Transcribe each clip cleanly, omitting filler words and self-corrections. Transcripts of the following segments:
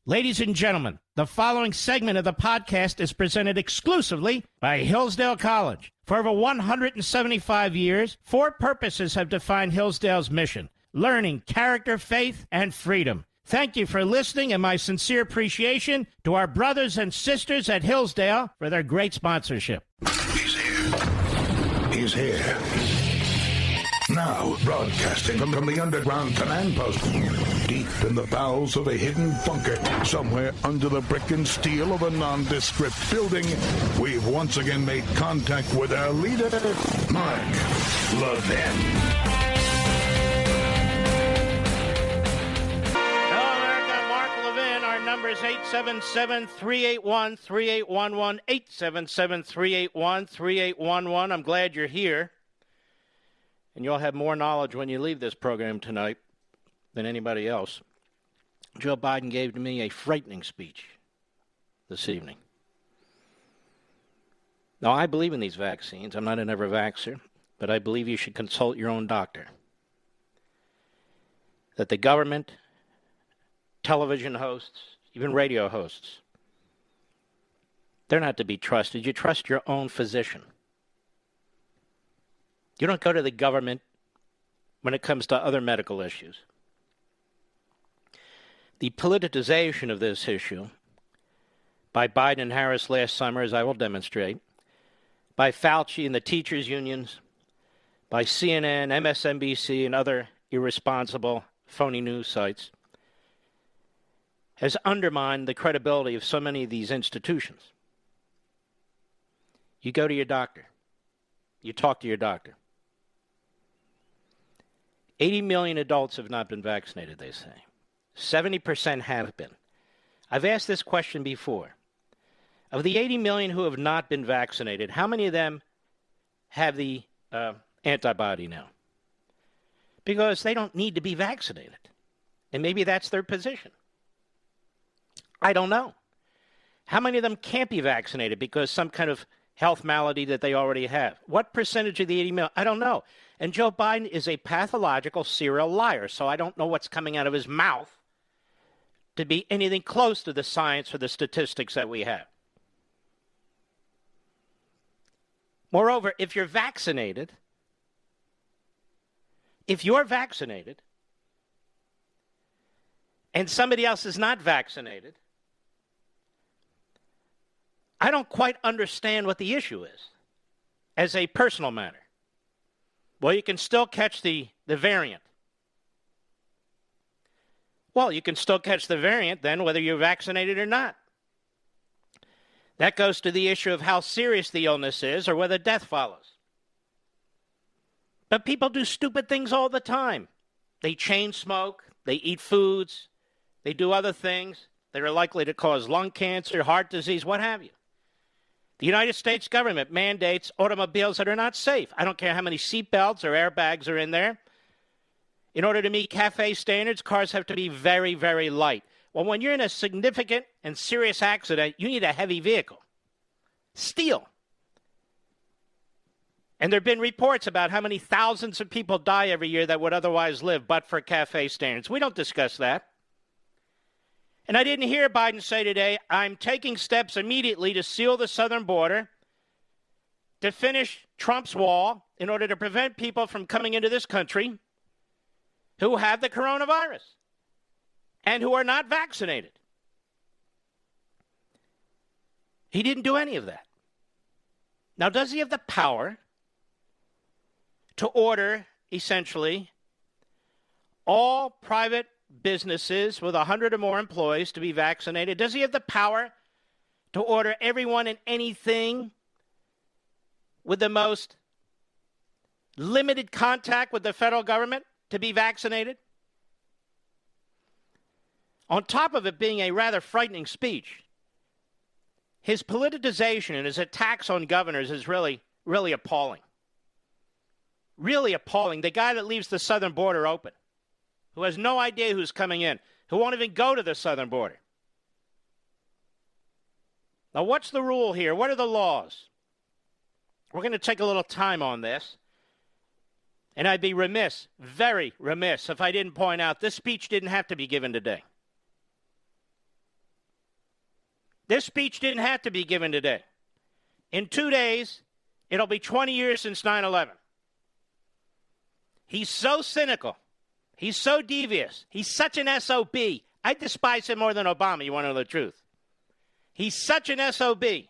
Ladies and gentlemen, the following segment of the podcast is presented exclusively by Hillsdale College. For over 175 years, four purposes have defined Hillsdale's mission: learning, character, faith, and freedom. Thank you for listening, and my sincere appreciation to our brothers and sisters at Hillsdale for their great sponsorship. He's here. He's here. Now, broadcasting from the underground command post, deep in the bowels of a hidden bunker, somewhere under the brick and steel of a nondescript building, we've once again made contact with our leader, Mark Levin. Hello, America. Mark Levin. Our number is 877-381-3811, 877-381-3811. I'm glad you're here. And you'll have more knowledge when you leave this program tonight than anybody else. Joe Biden gave to me a frightening speech this evening. Now, I believe in these vaccines. I'm not an ever-vaxxer, but I believe you should consult your own doctor. That the government, television hosts, even radio hosts, they're not to be trusted. You trust your own physician. You don't go to the government when it comes to other medical issues. The politicization of this issue by Biden and Harris last summer, as I will demonstrate, by Fauci and the teachers' unions, by CNN, MSNBC, and other irresponsible, phony news sites, has undermined the credibility of so many of these institutions. You go to your doctor. You talk to your doctor. 80 million adults have not been vaccinated, they say. 70% have been. I've asked this question before. Of the 80 million who have not been vaccinated, how many of them have the antibody now? Because they don't need to be vaccinated. And maybe that's their position. I don't know. How many of them can't be vaccinated because some kind of health malady that they already have? What percentage of the 80 million? I don't know. And Joe Biden is a pathological serial liar, so I don't know what's coming out of his mouth to be anything close to the science or the statistics that we have. Moreover, if you're vaccinated, and somebody else is not vaccinated, I don't quite understand what the issue is as a personal matter. Well, you can still catch the variant. Well, you can still catch the variant then whether you're vaccinated or not. That goes to the issue of how serious the illness is or whether death follows. But people do stupid things all the time. They chain smoke, they eat foods, they do other things that are likely to cause lung cancer, heart disease, what have you. The United States government mandates automobiles that are not safe. I don't care how many seatbelts or airbags are in there. In order to meet CAFE standards, cars have to be very, very light. Well, when you're in a significant and serious accident, you need a heavy vehicle. Steel. And there have been reports about how many thousands of people die every year that would otherwise live but for CAFE standards. We don't discuss that. And I didn't hear Biden say today, I'm taking steps immediately to seal the southern border, to finish Trump's wall in order to prevent people from coming into this country who have the coronavirus and who are not vaccinated. He didn't do any of that. Now, does he have the power to order, essentially, all private businesses with 100 or more employees to be vaccinated? Does he have the power to order everyone and anything with the most limited contact with the federal government to be vaccinated? On top of it being a rather frightening speech, his politicization and his attacks on governors is really, really appalling. Really appalling. The guy that leaves the southern border open, who has no idea who's coming in, who won't even go to the southern border. Now, what's the rule here? What are the laws? We're going to take a little time on this. And I'd be remiss, very remiss, if I didn't point out this speech didn't have to be given today. This speech didn't have to be given today. In 2 days, it'll be 20 years since 9/11. He's so cynical. He's so devious. He's such an SOB. I despise him more than Obama, you want to know the truth. He's such an SOB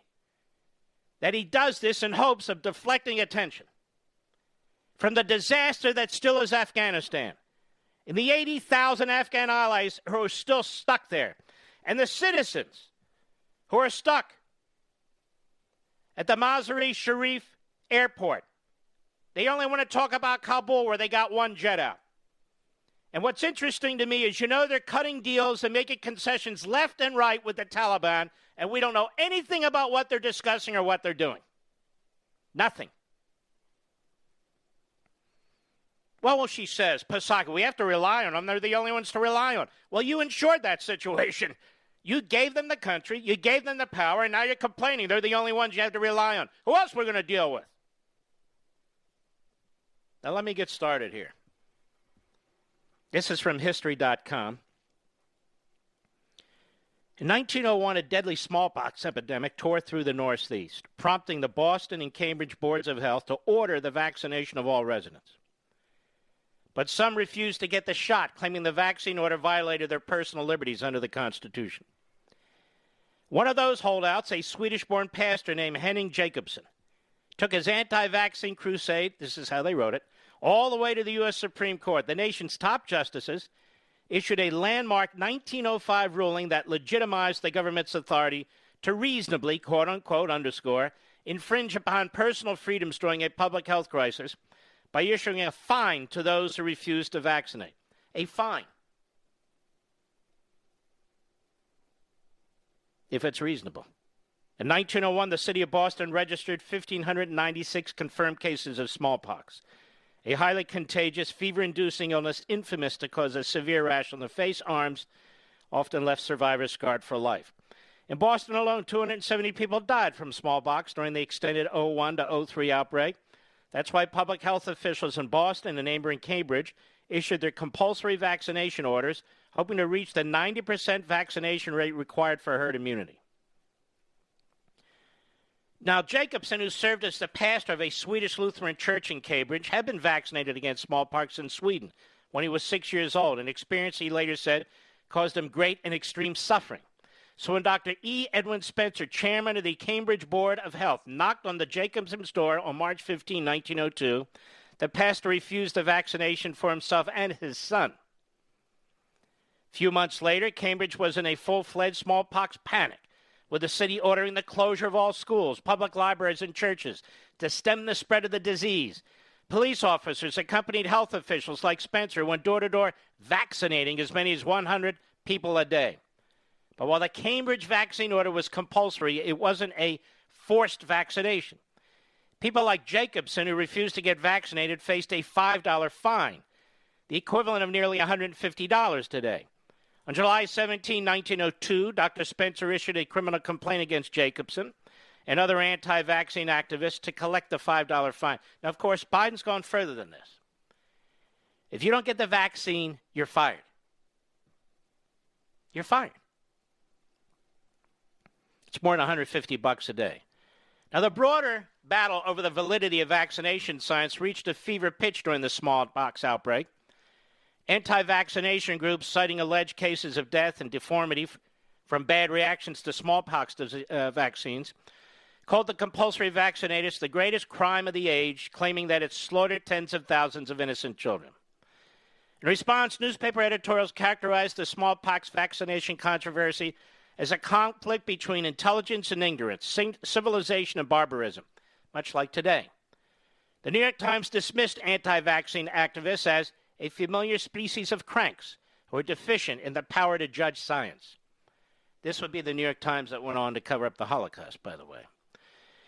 that he does this in hopes of deflecting attention from the disaster that still is Afghanistan, and the 80,000 Afghan allies who are still stuck there, and the citizens who are stuck at the Mazar-e Sharif airport. They only want to talk about Kabul, where they got one jet out. And what's interesting to me is, they're cutting deals and making concessions left and right with the Taliban, and we don't know anything about what they're discussing or what they're doing. Nothing. Well, she says, Pasaka, we have to rely on them. They're the only ones to rely on. Well, you ensured that situation. You gave them the country, you gave them the power, and now you're complaining they're the only ones you have to rely on. Who else we're going to deal with? Now, let me get started here. This is from History.com. In 1901, a deadly smallpox epidemic tore through the Northeast, prompting the Boston and Cambridge boards of health to order the vaccination of all residents. But some refused to get the shot, claiming the vaccine order violated their personal liberties under the Constitution. One of those holdouts, a Swedish-born pastor named Henning Jacobson, took his anti-vaccine crusade, this is how they wrote it, all the way to the U.S. Supreme Court. The nation's top justices issued a landmark 1905 ruling that legitimized the government's authority to reasonably, quote-unquote, underscore, infringe upon personal freedoms during a public health crisis by issuing a fine to those who refuse to vaccinate. A fine. If it's reasonable. In 1901, the city of Boston registered 1,596 confirmed cases of smallpox, a highly contagious, fever-inducing illness infamous to cause a severe rash on the face, arms, often left survivors scarred for life. In Boston alone, 270 people died from smallpox during the extended 01 to 03 outbreak. That's why public health officials in Boston and neighboring Cambridge issued their compulsory vaccination orders, hoping to reach the 90% vaccination rate required for herd immunity. Now, Jacobson, who served as the pastor of a Swedish Lutheran church in Cambridge, had been vaccinated against smallpox in Sweden when he was 6 years old, an experience he later said caused him great and extreme suffering. So when Dr. E. Edwin Spencer, chairman of the Cambridge Board of Health, knocked on the Jacobson's door on March 15, 1902, the pastor refused the vaccination for himself and his son. A few months later, Cambridge was in a full-fledged smallpox panic, with the city ordering the closure of all schools, public libraries, and churches to stem the spread of the disease. Police officers accompanied health officials like Spencer, went door-to-door vaccinating as many as 100 people a day. But while the Cambridge vaccine order was compulsory, it wasn't a forced vaccination. People like Jacobson, who refused to get vaccinated, faced a $5 fine, the equivalent of nearly $150 today. On July 17, 1902, Dr. Spencer issued a criminal complaint against Jacobson and other anti-vaccine activists to collect the $5 fine. Now, of course, Biden's gone further than this. If you don't get the vaccine, you're fired. You're fired. It's more than $150 a day. Now, the broader battle over the validity of vaccination science reached a fever pitch during the smallpox outbreak. Anti-vaccination groups, citing alleged cases of death and deformity from bad reactions to smallpox vaccines, called the compulsory vaccination the greatest crime of the age, claiming that it slaughtered tens of thousands of innocent children. In response, newspaper editorials characterized the smallpox vaccination controversy as a conflict between intelligence and ignorance, civilization and barbarism, much like today. The New York Times dismissed anti-vaccine activists as a familiar species of cranks who are deficient in the power to judge science. This would be the New York Times that went on to cover up the Holocaust, by the way.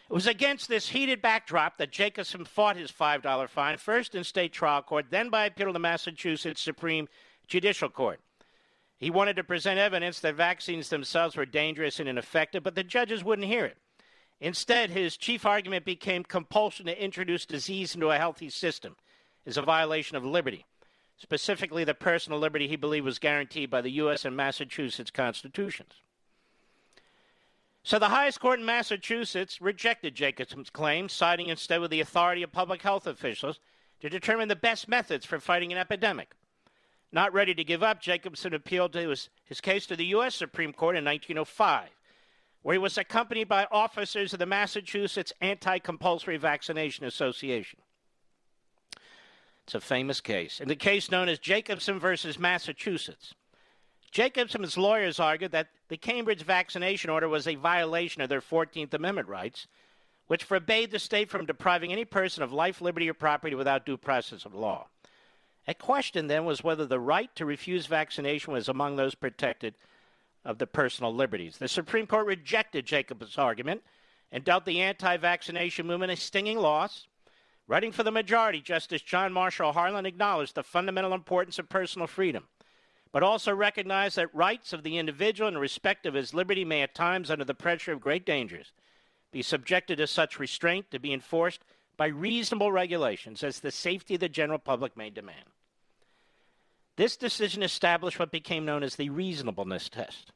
It was against this heated backdrop that Jacobson fought his $5 fine, first in state trial court, then by appeal to the Massachusetts Supreme Judicial Court. He wanted to present evidence that vaccines themselves were dangerous and ineffective, but the judges wouldn't hear it. Instead, his chief argument became compulsion to introduce disease into a healthy system is a violation of liberty, specifically the personal liberty he believed was guaranteed by the U.S. and Massachusetts constitutions. So the highest court in Massachusetts rejected Jacobson's claim, siding instead with the authority of public health officials to determine the best methods for fighting an epidemic. Not ready to give up, Jacobson appealed to his case to the U.S. Supreme Court in 1905, where he was accompanied by officers of the Massachusetts Anti-Compulsory Vaccination Association. It's a famous case. In the case known as Jacobson versus Massachusetts, Jacobson's lawyers argued that the Cambridge vaccination order was a violation of their 14th Amendment rights, which forbade the state from depriving any person of life, liberty, or property without due process of law. A question then was whether the right to refuse vaccination was among those protected of the personal liberties. The Supreme Court rejected Jacobson's argument and dealt the anti-vaccination movement a stinging loss. Writing for the majority, Justice John Marshall Harlan acknowledged the fundamental importance of personal freedom, but also recognized that rights of the individual in respect of his liberty may at times, under the pressure of great dangers, be subjected to such restraint to be enforced by reasonable regulations as the safety of the general public may demand. This decision established what became known as the reasonableness test.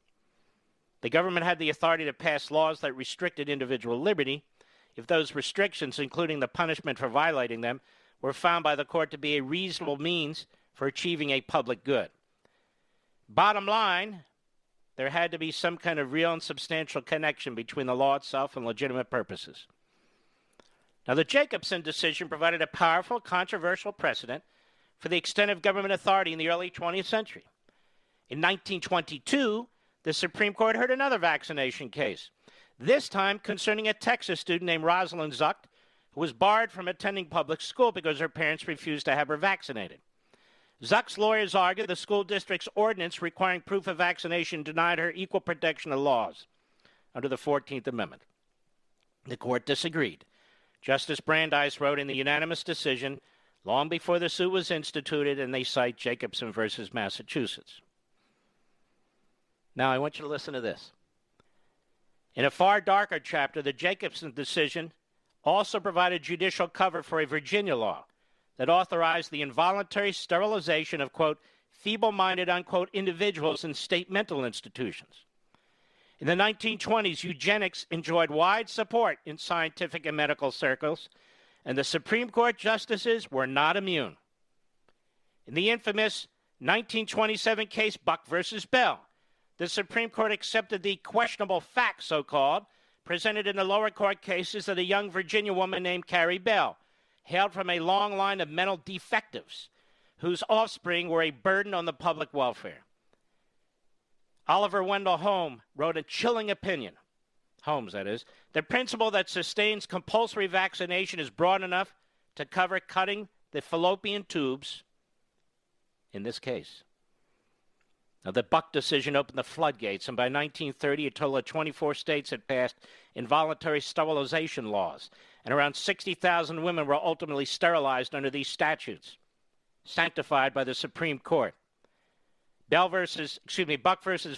The government had the authority to pass laws that restricted individual liberty if those restrictions, including the punishment for violating them, were found by the court to be a reasonable means for achieving a public good. Bottom line, there had to be some kind of real and substantial connection between the law itself and legitimate purposes. Now, the Jacobson decision provided a powerful, controversial precedent for the extent of government authority in the early 20th century. In 1922, the Supreme Court heard another vaccination case, this time concerning a Texas student named Rosalind Zucht, who was barred from attending public school because her parents refused to have her vaccinated. Zucht's lawyers argued the school district's ordinance requiring proof of vaccination denied her equal protection of laws under the 14th Amendment. The court disagreed. Justice Brandeis wrote in the unanimous decision long before the suit was instituted, and they cite Jacobson versus Massachusetts. Now, I want you to listen to this. In a far darker chapter, the Jacobson decision also provided judicial cover for a Virginia law that authorized the involuntary sterilization of, quote, feeble-minded, unquote, individuals in state mental institutions. In the 1920s, eugenics enjoyed wide support in scientific and medical circles, and the Supreme Court justices were not immune. In the infamous 1927 case Buck versus Bell, the Supreme Court accepted the questionable facts, so-called, presented in the lower court cases that a young Virginia woman named Carrie Bell hailed from a long line of mental defectives whose offspring were a burden on the public welfare. Oliver Wendell Holmes wrote a chilling opinion, Holmes that is, the principle that sustains compulsory vaccination is broad enough to cover cutting the fallopian tubes in this case. Now, the Buck decision opened the floodgates, and by 1930, a total of 24 states had passed involuntary sterilization laws, and around 60,000 women were ultimately sterilized under these statutes, sanctified by the Supreme Court. Buck versus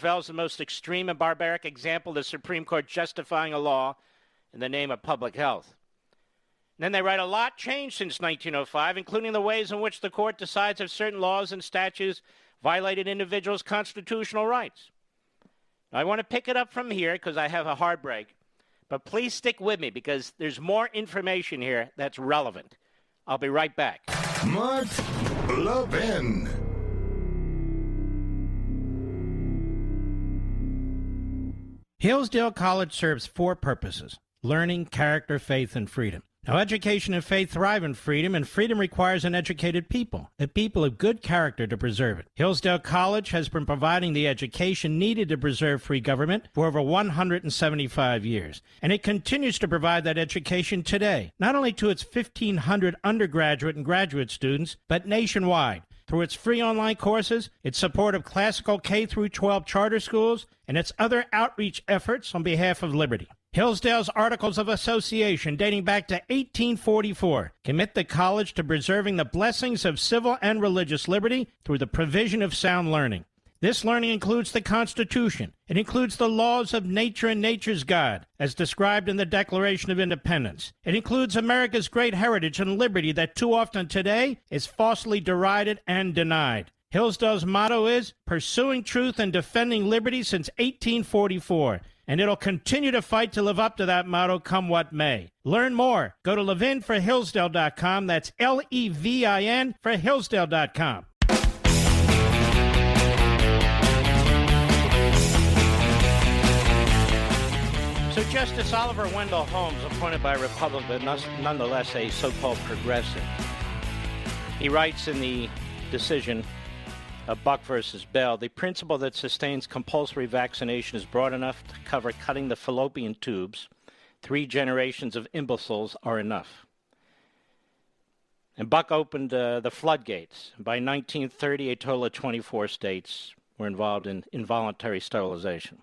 Bell is the most extreme and barbaric example of the Supreme Court justifying a law in the name of public health. And then they write, a lot changed since 1905, including the ways in which the court decides if certain laws and statutes violated individuals' constitutional rights. Now, I want to pick it up from here because I have a hard break, but please stick with me because there's more information here that's relevant. I'll be right back. Mark Levin. Hillsdale College serves four purposes: learning, character, faith, and freedom. Now, education and faith thrive in freedom, and freedom requires an educated people, a people of good character to preserve it. Hillsdale College has been providing the education needed to preserve free government for over 175 years, and it continues to provide that education today, not only to its 1,500 undergraduate and graduate students, but nationwide, through its free online courses, its support of classical K-12 charter schools, and its other outreach efforts on behalf of liberty. Hillsdale's Articles of Association, dating back to 1844, commit the college to preserving the blessings of civil and religious liberty through the provision of sound learning. This learning includes the Constitution. It includes the laws of nature and nature's God, as described in the Declaration of Independence. It includes America's great heritage and liberty that too often today is falsely derided and denied. Hillsdale's motto is pursuing truth and defending liberty since 1844. And it'll continue to fight to live up to that motto come what may. Learn more. Go to ləvɪn4hillsdale.com. That's Levin for Hillsdale.com. So Justice Oliver Wendell Holmes, appointed by a Republican, but nonetheless a so-called progressive, he writes in the decision of Buck versus Bell, the principle that sustains compulsory vaccination is broad enough to cover cutting the fallopian tubes. 3 generations of imbeciles are enough. And Buck opened the floodgates. By 1930, a total of 24 states were involved in involuntary sterilization.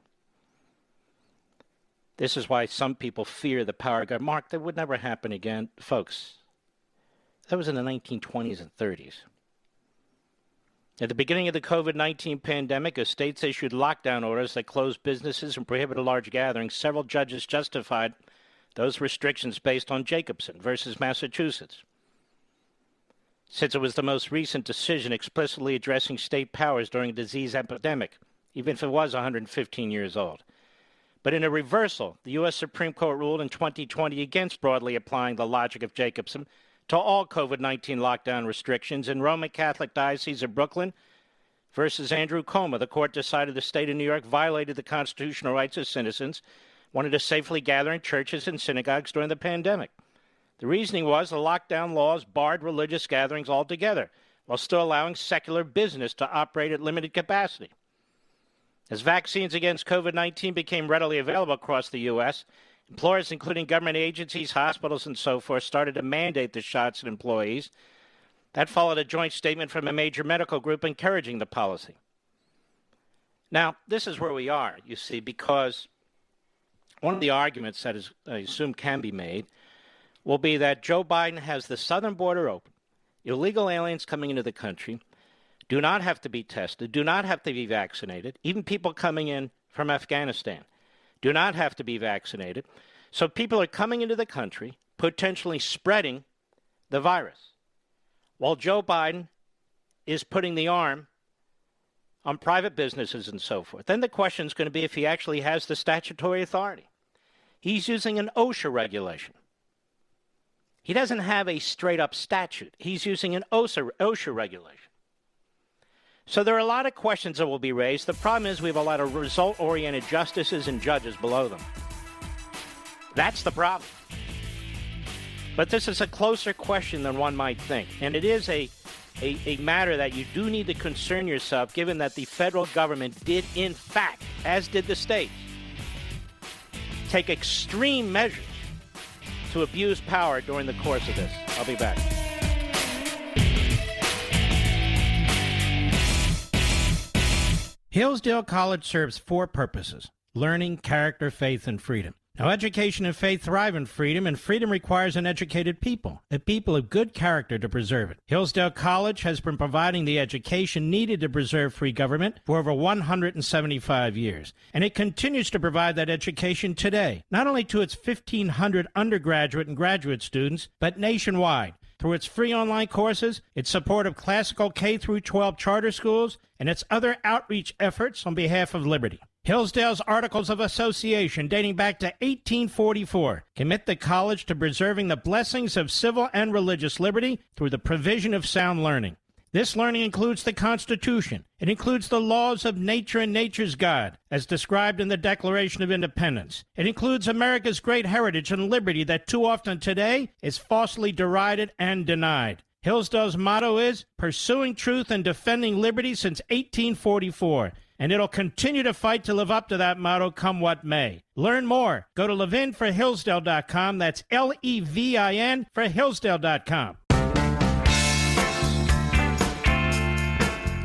This is why some people fear the power of God. Mark, that would never happen again. Folks, that was in the 1920s and 30s. At the beginning of the COVID-19 pandemic, as states issued lockdown orders that closed businesses and prohibited large gatherings, several judges justified those restrictions based on Jacobson versus Massachusetts, since it was the most recent decision explicitly addressing state powers during a disease epidemic, even if it was 115 years old. But in a reversal, the U.S. Supreme Court ruled in 2020 against broadly applying the logic of Jacobson to all COVID-19 lockdown restrictions. In Roman Catholic Diocese of Brooklyn versus Andrew Cuomo, the court decided the state of New York violated the constitutional rights of citizens wanted to safely gather in churches and synagogues during the pandemic. The reasoning was the lockdown laws barred religious gatherings altogether, while still allowing secular business to operate at limited capacity. As vaccines against COVID-19 became readily available across the U.S., employers, including government agencies, hospitals, and so forth, started to mandate the shots at employees. That followed a joint statement from a major medical group encouraging the policy. Now, this is where we are, you see, because one of the arguments that is, I assume can be made will be that Joe Biden has the southern border open. Illegal aliens coming into the country do not have to be tested, do not have to be vaccinated. Even people coming in from Afghanistan do not have to be vaccinated. So people are coming into the country, potentially spreading the virus, while Joe Biden is putting the arm on private businesses and so forth. Then the question is going to be if he actually has the statutory authority. He's using an OSHA regulation. He doesn't have a straight-up statute. He's using an OSHA regulation. So there are a lot of questions that will be raised. The problem is we have a lot of result-oriented justices and judges below them. That's the problem. But this is a closer question than one might think. And it is a matter that you do need to concern yourself, given that the federal government did, in fact, as did the states, take extreme measures to abuse power during the course of this. I'll be back. Hillsdale College serves 4 purposes: learning, character, faith, and freedom. Now, education and faith thrive in freedom, and freedom requires an educated people, a people of good character to preserve it. Hillsdale College has been providing the education needed to preserve free government for over 175 years, and it continues to provide that education today, not only to its 1,500 undergraduate and graduate students, but nationwide, through its free online courses, its support of classical K-12 charter schools, and its other outreach efforts on behalf of liberty. Hillsdale's Articles of Association, dating back to 1844, commit the college to preserving the blessings of civil and religious liberty through the provision of sound learning. This learning includes the Constitution. It includes the laws of nature and nature's God, as described in the Declaration of Independence. It includes America's great heritage and liberty that too often today is falsely derided and denied. Hillsdale's motto is pursuing truth and defending liberty since 1844. And it'll continue to fight to live up to that motto come what may. Learn more. Go to ləvɪn4hillsdale.com. That's Levin for Hillsdale.com.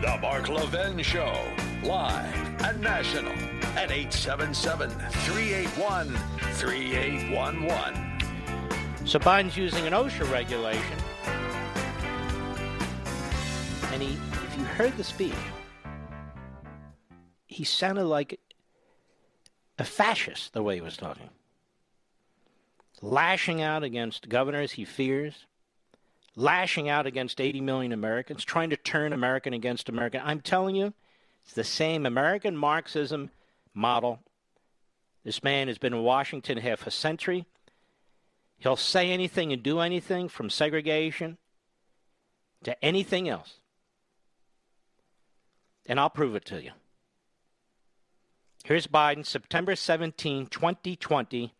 The Mark Levin Show, live and national at 877-381-3811. So Biden's using an OSHA regulation. And if you heard the speech, he sounded like a fascist the way he was talking. Lashing out against governors he fears, lashing out against 80 million Americans, trying to turn American against American. I'm telling you, it's the same American Marxism model. This man has been in Washington half a century. He'll say anything and do anything, from segregation to anything else. And I'll prove it to you. Here's Biden, September 17, 2020,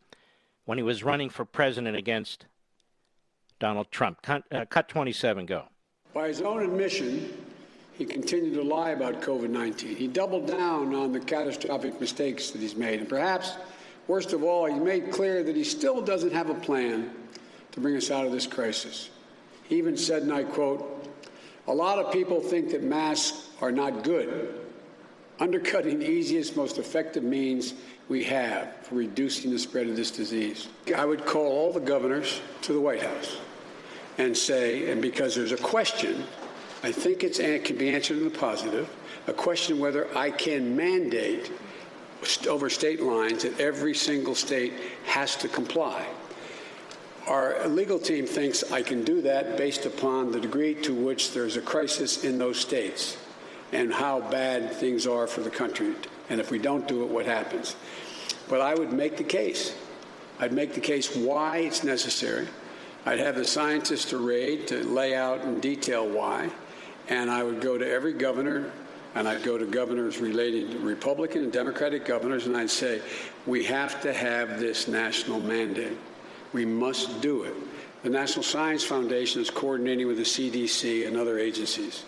when he was running for president against Donald Trump. Cut 27, go. By his own admission, he continued to lie about COVID-19. He doubled down on the catastrophic mistakes that he's made. And perhaps, worst of all, he made clear that he still doesn't have a plan to bring us out of this crisis. He even said, and I quote, "A lot of people think that masks are not good, undercutting the easiest, most effective means we have for reducing the spread of this disease." I would call all the governors to the White House and say, and because there's a question, I think it can be answered in the positive, a question whether I can mandate over state lines that every single state has to comply. Our legal team thinks I can do that based upon the degree to which there's a crisis in those states and how bad things are for the country. And if we don't do it, what happens? But I would make the case. I'd make the case why it's necessary. I'd have the scientists to lay out in detail why. And I would go to every governor, and I'd go to governors relating to Republican and Democratic governors, and I'd say, we have to have this national mandate. We must do it. The National Science Foundation is coordinating with the CDC and other agencies.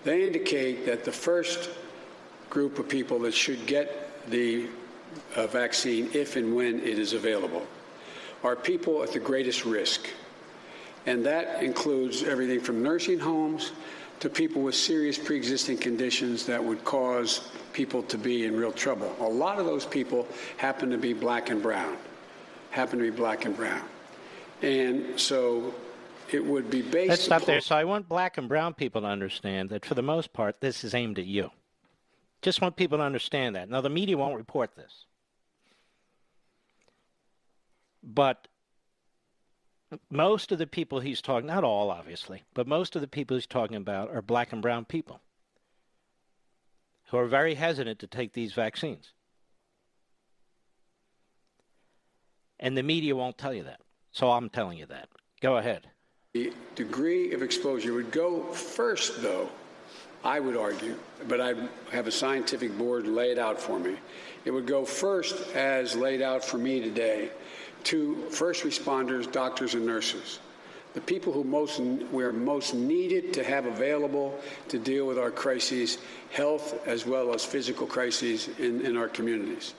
They indicate that the first group of people that should get the vaccine, if and when it is available, are people at the greatest risk. And that includes everything from nursing homes to people with serious pre-existing conditions that would cause people to be in real trouble. A lot of those people happen to be black and brown, And so it would be based Let's stop there. So I want black and brown people to understand that for the most part, this is aimed at you. Just want people to understand that. Now, the media won't report this. But most of the people he's talking, not all obviously, but most of the people he's talking about are black and brown people who are very hesitant to take these vaccines. And the media won't tell you that. So I'm telling you that. Go ahead. The degree of exposure would go first, though, I would argue, but I have a scientific board lay it out for me. It would go first, as laid out for me today, to first responders, doctors, and nurses, the people who we're most needed to have available to deal with our crises, health as well as physical crises in our communities.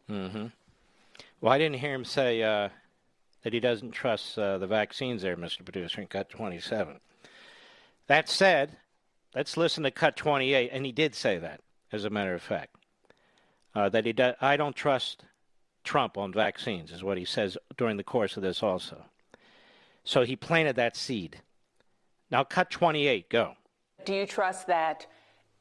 Mm-hmm. Well, I didn't hear him say that he doesn't trust the vaccines there, Mr. Producer, in Cut 27. That said, let's listen to Cut 28, and he did say that, as a matter of fact, that I don't trust Trump on vaccines, is what he says during the course of this also. So he planted that seed. Now, Cut 28, go. Do you trust that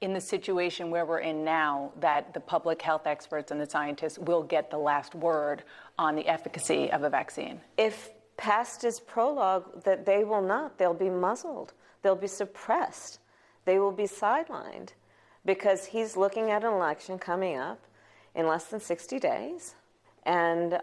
in the situation where we're in now, that the public health experts and the scientists will get the last word on the efficacy of a vaccine? If past is prologue, that they will not. They'll be muzzled. They'll be suppressed. They will be sidelined because he's looking at an election coming up in less than 60 days, and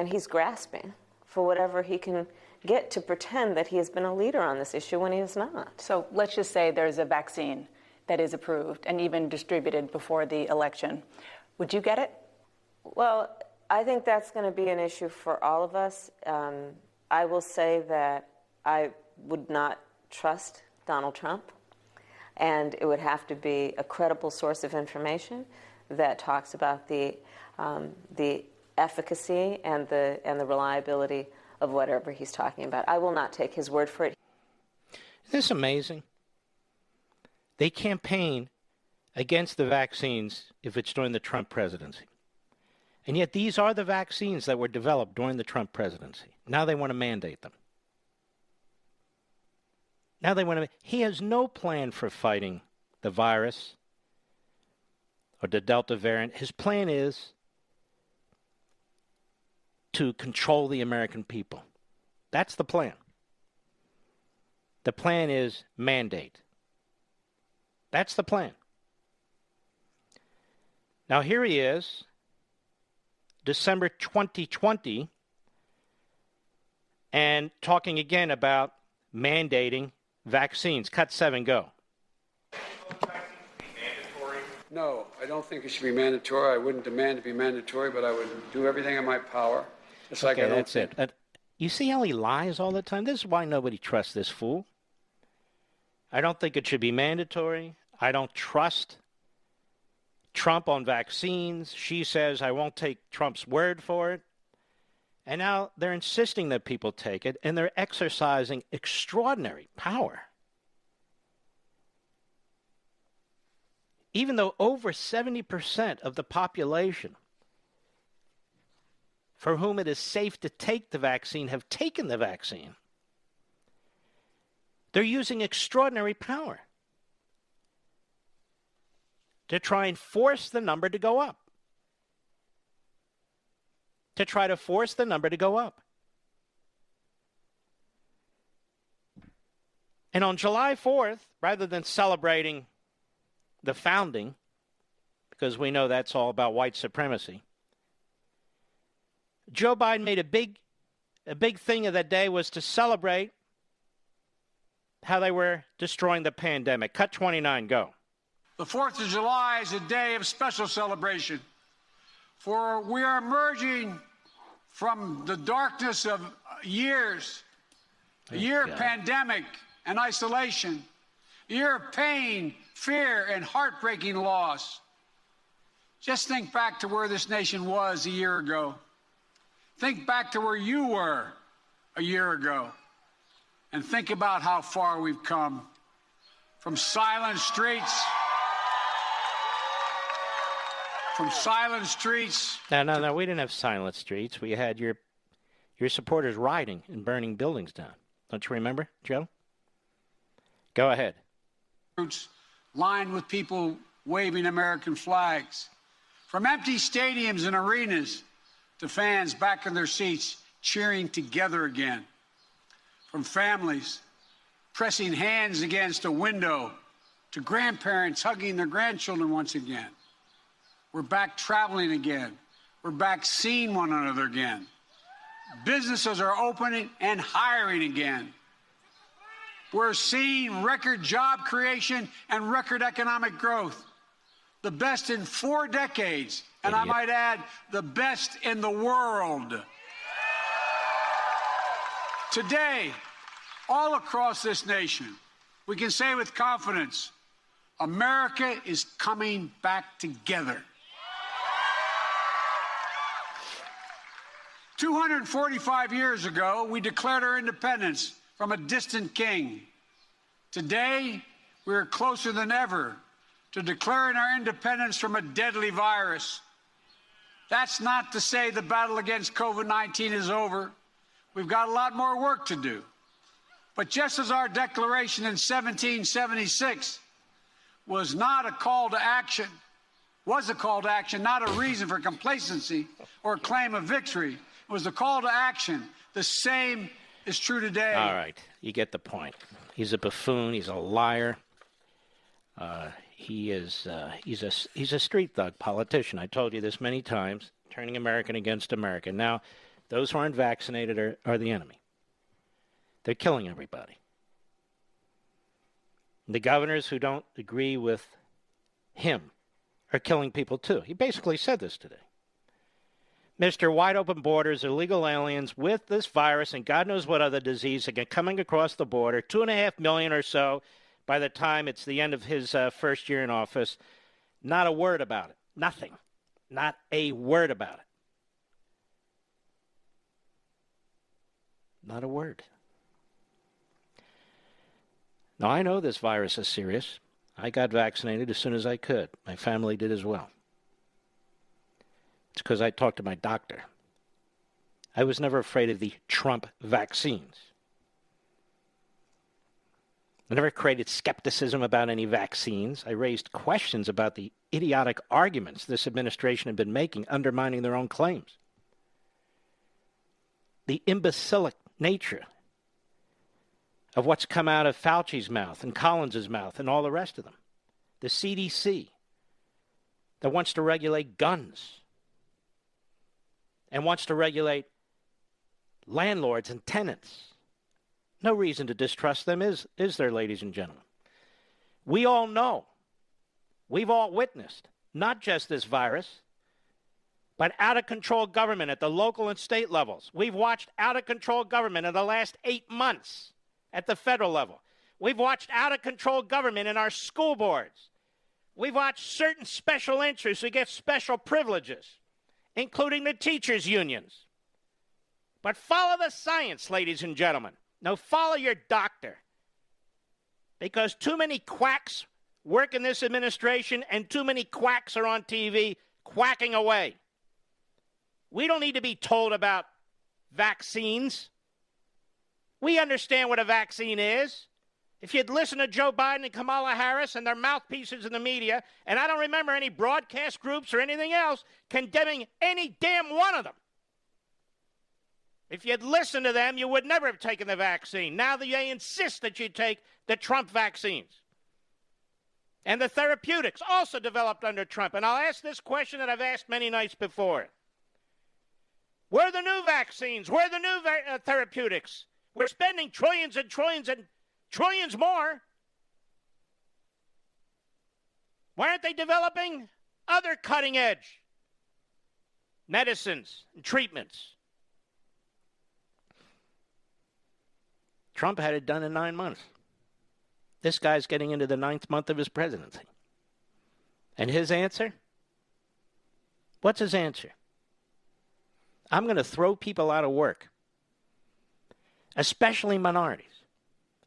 he's grasping for whatever he can get to pretend that he has been a leader on this issue when he is not. So let's just say there's a vaccine that is approved and even distributed before the election. Would you get it? Well, I think that's going to be an issue for all of us. I will say that I would not trust Donald Trump, and it would have to be a credible source of information that talks about the efficacy and the reliability of whatever he's talking about. I will not take his word for it. Isn't this amazing? They campaign against the vaccines if it's during the Trump presidency. And yet these are the vaccines that were developed during the Trump presidency. Now they want to mandate them. He has no plan for fighting the virus or the Delta variant. His plan is to control the American people. That's the plan. The plan is mandate. That's the plan. Now here he is, December 2020, and talking again about mandating vaccines. Cut 7, go. No, I don't think it should be mandatory. I wouldn't demand it be mandatory, but I would do everything in my power. Just like Okay, that's it. You see how he lies all the time? This is why nobody trusts this fool. I don't think it should be mandatory. I don't trust Trump on vaccines. She says I won't take Trump's word for it. And now they're insisting that people take it, and they're exercising extraordinary power. Even though over 70% of the population for whom it is safe to take the vaccine have taken the vaccine, they're using extraordinary power to try and force the number to go up. To try to force the number to go up. And on July 4th, rather than celebrating the founding, because we know that's all about white supremacy, Joe Biden made a big thing of that day was to celebrate how they were destroying the pandemic. Cut 29, go. The 4th of July is a day of special celebration, for we are emerging from the darkness of years, a year of pandemic and isolation, a year of pain, fear, and heartbreaking loss. Just think back to where this nation was a year ago. Think back to where you were a year ago. And think about how far we've come. From silent streets. No, we didn't have silent streets. We had your supporters rioting and burning buildings down. Don't you remember, Joe? Go ahead. Lined with people waving American flags. From empty stadiums and arenas to fans back in their seats cheering together again. From families pressing hands against a window to grandparents hugging their grandchildren once again. We're back traveling again. We're back seeing one another again. Businesses are opening and hiring again. We're seeing record job creation and record economic growth. The best in 4 decades, and I might add, the best in the world. Today, all across this nation, we can say with confidence, America is coming back together. 245 years ago, we declared our independence from a distant king. Today, we are closer than ever to declaring our independence from a deadly virus. That's not to say the battle against COVID-19 is over. We've got a lot more work to do. But just as our declaration in 1776 was a call to action, not a reason for complacency or a claim of victory, it was a call to action. The same is true today. All right, you get the point. He's a buffoon. He's a liar. He's a street thug politician. I told you this many times, turning American against America. Now, those who aren't vaccinated are the enemy. They're killing everybody. The governors who don't agree with him are killing people too. He basically said this today. Mr. Wide Open Borders, illegal aliens with this virus and God knows what other disease are coming across the border, 2.5 million or so by the time it's the end of his first year in office. Not a word about it. Nothing. Not a word about it. Not a word. Now, I know this virus is serious. I got vaccinated as soon as I could. My family did as well. It's because I talked to my doctor. I was never afraid of the Trump vaccines. I never created skepticism about any vaccines. I raised questions about the idiotic arguments this administration had been making, undermining their own claims. The imbecilic nature of what's come out of Fauci's mouth and Collins's mouth and all the rest of them. The CDC that wants to regulate guns and wants to regulate landlords and tenants. No reason to distrust them, is there, ladies and gentlemen? We all know, we've all witnessed, not just this virus, but out-of-control government at the local and state levels. We've watched out-of-control government in the last 8 months at the federal level. We've watched out-of-control government in our school boards. We've watched certain special interests who get special privileges, including the teachers' unions. But follow the science, ladies and gentlemen. No, follow your doctor. Because too many quacks work in this administration and too many quacks are on TV quacking away. We don't need to be told about vaccines. We understand what a vaccine is. If you'd listen to Joe Biden and Kamala Harris and their mouthpieces in the media, and I don't remember any broadcast groups or anything else condemning any damn one of them. If you'd listened to them, you would never have taken the vaccine. Now they insist that you take the Trump vaccines. And the therapeutics also developed under Trump. And I'll ask this question that I've asked many nights before. Where are the new vaccines? Where are the new therapeutics? We're spending trillions and trillions and trillions more. Why aren't they developing other cutting-edge medicines and treatments? Trump had it done in 9 months. This guy's getting into the 9th month of his presidency. And his answer? What's his answer? I'm going to throw people out of work, especially minorities.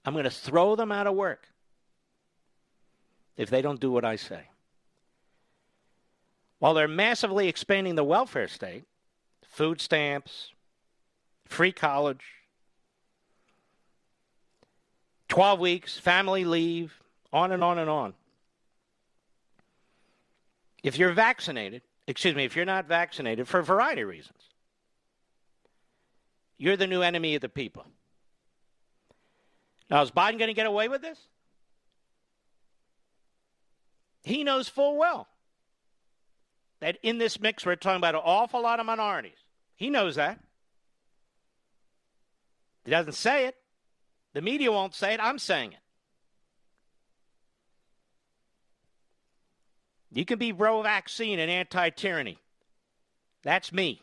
I'm going to throw them out of work if they don't do what I say. While they're massively expanding the welfare state, food stamps, free college, 12 weeks, family leave, on and on and on. If you're if you're not vaccinated, for a variety of reasons, you're the new enemy of the people. Now, is Biden going to get away with this? He knows full well that in this mix we're talking about an awful lot of minorities. He knows that. He doesn't say it. The media won't say it. I'm saying it. You can be pro-vaccine and anti-tyranny. That's me.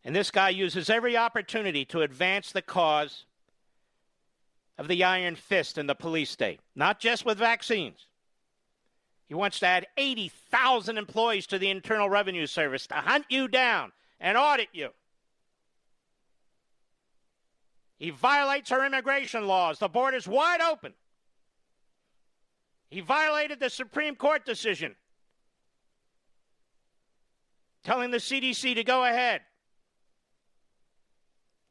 And this guy uses every opportunity to advance the cause of the iron fist in the police state, not just with vaccines. He wants to add 80,000 employees to the Internal Revenue Service to hunt you down and audit you. He violates our immigration laws. The border's wide open. He violated the Supreme Court decision telling the CDC to go ahead,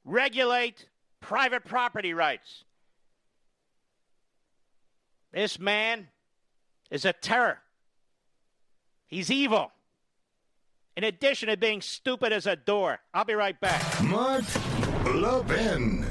regulate private property rights. This man is a terror. He's evil. In addition to being stupid as a door. I'll be right back. Mark Levin.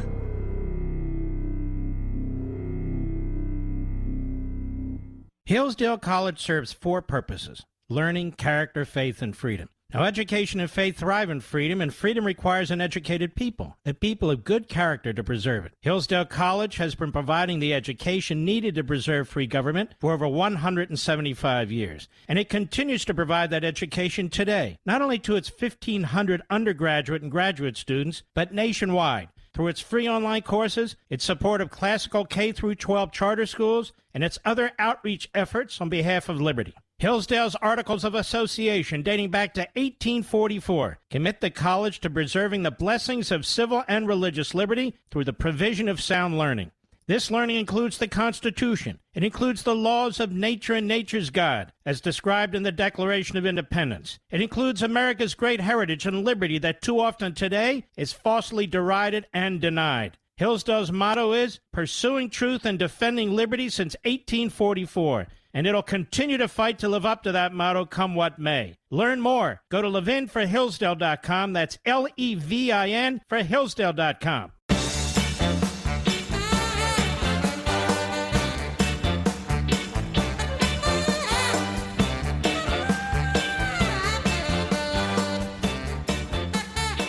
Hillsdale College serves 4 purposes: learning, character, faith, and freedom. Now, education and faith thrive in freedom, and freedom requires an educated people, a people of good character to preserve it. Hillsdale College has been providing the education needed to preserve free government for over 175 years, and it continues to provide that education today, not only to its 1,500 undergraduate and graduate students, but nationwide, through its free online courses, its support of classical K-12 charter schools, and its other outreach efforts on behalf of liberty. Hillsdale's Articles of Association, dating back to 1844, commit the college to preserving the blessings of civil and religious liberty through the provision of sound learning. This learning includes the Constitution. It includes the laws of nature and nature's God, as described in the Declaration of Independence. It includes America's great heritage and liberty that too often today is falsely derided and denied. Hillsdale's motto is pursuing truth and defending liberty since 1844. And it'll continue to fight to live up to that motto, come what may. Learn more. Go to levinforhillsdale.com. That's Levin for Hillsdale.com.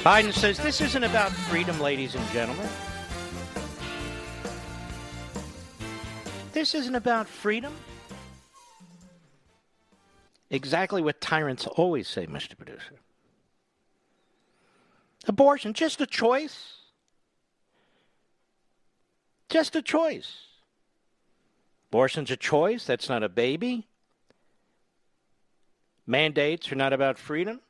Biden says this isn't about freedom, ladies and gentlemen. This isn't about freedom. Exactly what tyrants always say, Mr. Producer. Abortion, just a choice. Just a choice. Abortion's a choice. That's not a baby. Mandates are not about freedom.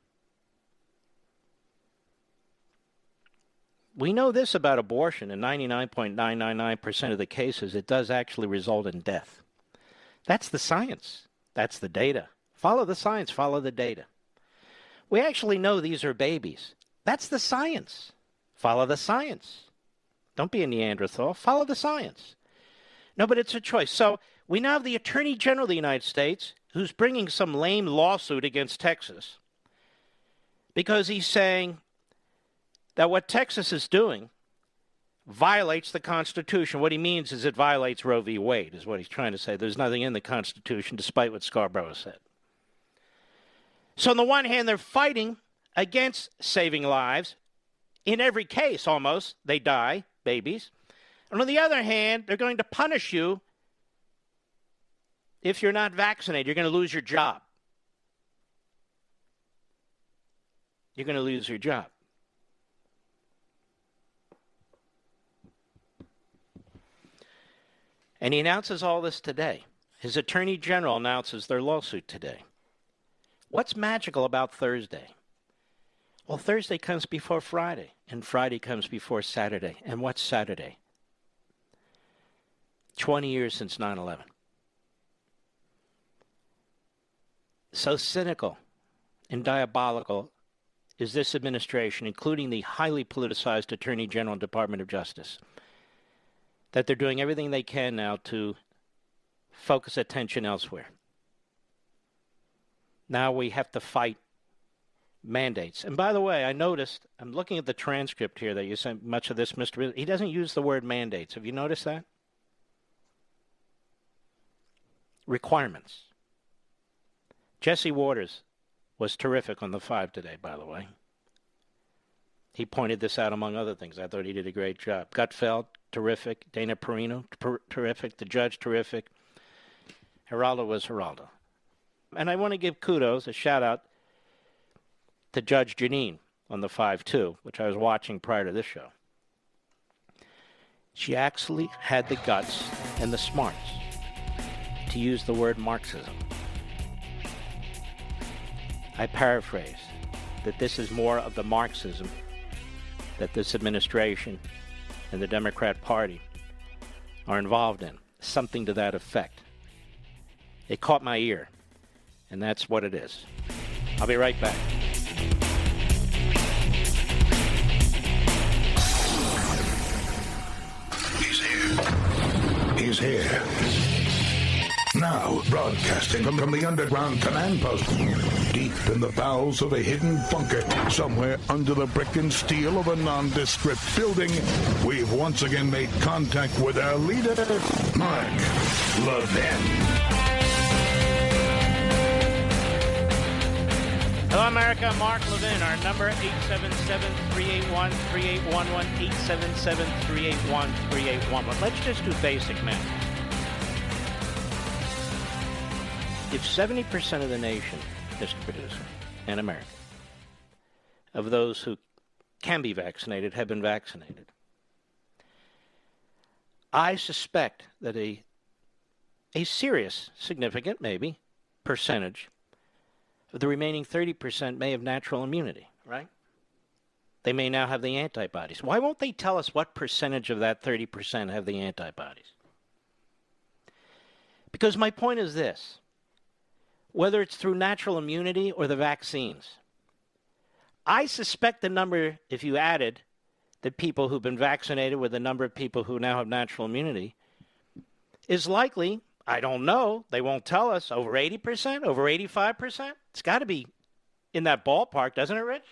We know this about abortion. In 99.999% of the cases, it does actually result in death. That's the science. That's the data. Follow the science. Follow the data. We actually know these are babies. That's the science. Follow the science. Don't be a Neanderthal. Follow the science. No, but it's a choice. So we now have the Attorney General of the United States who's bringing some lame lawsuit against Texas because he's saying that what Texas is doing violates the Constitution. What he means is it violates Roe v. Wade, is what he's trying to say. There's nothing in the Constitution, despite what Scarborough said. So on the one hand, they're fighting against saving lives. In every case, almost, they die, babies. And on the other hand, they're going to punish you if you're not vaccinated. You're going to lose your job. You're going to lose your job. And he announces all this today. His attorney general announces their lawsuit today. What's magical about Thursday? Well, Thursday comes before Friday, and Friday comes before Saturday. And what's Saturday? 20 years since 9/11. So cynical and diabolical is this administration, including the highly politicized Attorney General and Department of Justice, that they're doing everything they can now to focus attention elsewhere. Now we have to fight mandates. And by the way, I noticed, I'm looking at the transcript here that you sent much of this, Mr. He doesn't use the word mandates. Have you noticed that? Requirements. Jesse Waters was terrific on the 5 today, by the way. He pointed this out, among other things. I thought he did a great job. Gutfeld, terrific. Dana Perino, terrific. The judge, terrific. Geraldo was Geraldo. And I want to give kudos, a shout-out to Judge Janine on the 5-2, which I was watching prior to this show. She actually had the guts and the smarts to use the word Marxism. I paraphrase that this is more of the Marxism that this administration and the Democrat Party are involved in. Something to that effect. It caught my ear, and that's what it is. I'll be right back. He's here. He's here. Now, broadcasting from the underground command post, deep in the bowels of a hidden bunker, somewhere under the brick and steel of a nondescript building, we've once again made contact with our leader, Mark Levin. Hello, America. Mark Levin. Our number, 877-381-3811, 877-381-3811. Let's just do basic math. If 70% of the nation, Mr. Producer, in America, of those who can be vaccinated have been vaccinated, I suspect that a serious, significant, maybe, percentage of the remaining 30% may have natural immunity, right? They may now have the antibodies. Why won't they tell us what percentage of that 30% have the antibodies? Because my point is this. Whether it's through natural immunity or the vaccines, I suspect the number, if you added the people who've been vaccinated with the number of people who now have natural immunity, is likely, I don't know, they won't tell us, over 80%, over 85%? It's got to be in that ballpark, doesn't it, Rich?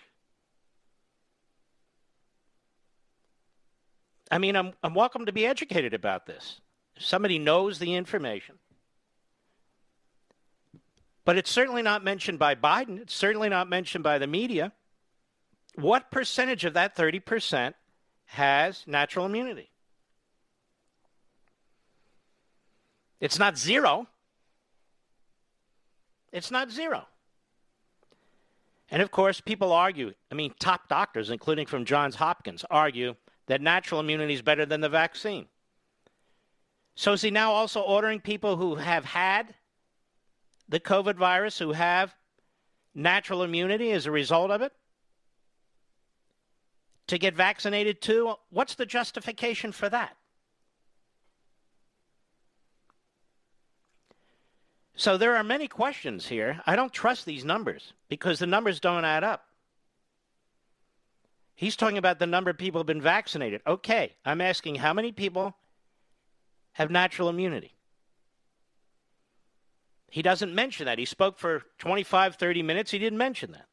I mean, I'm welcome to be educated about this. If somebody knows the information. But it's certainly not mentioned by Biden. It's certainly not mentioned by the media. What percentage of that 30% has natural immunity? It's not zero. It's not zero. And of course, people argue, top doctors, including from Johns Hopkins, argue that natural immunity is better than the vaccine. So is he now also ordering people who have had the COVID virus, who have natural immunity as a result of it, to get vaccinated too? What's the justification for that? So there are many questions here. I don't trust these numbers because the numbers don't add up. He's talking about the number of people who have been vaccinated. Okay, I'm asking how many people have natural immunity? He doesn't mention that. He spoke for 25, 30 minutes. He didn't mention that.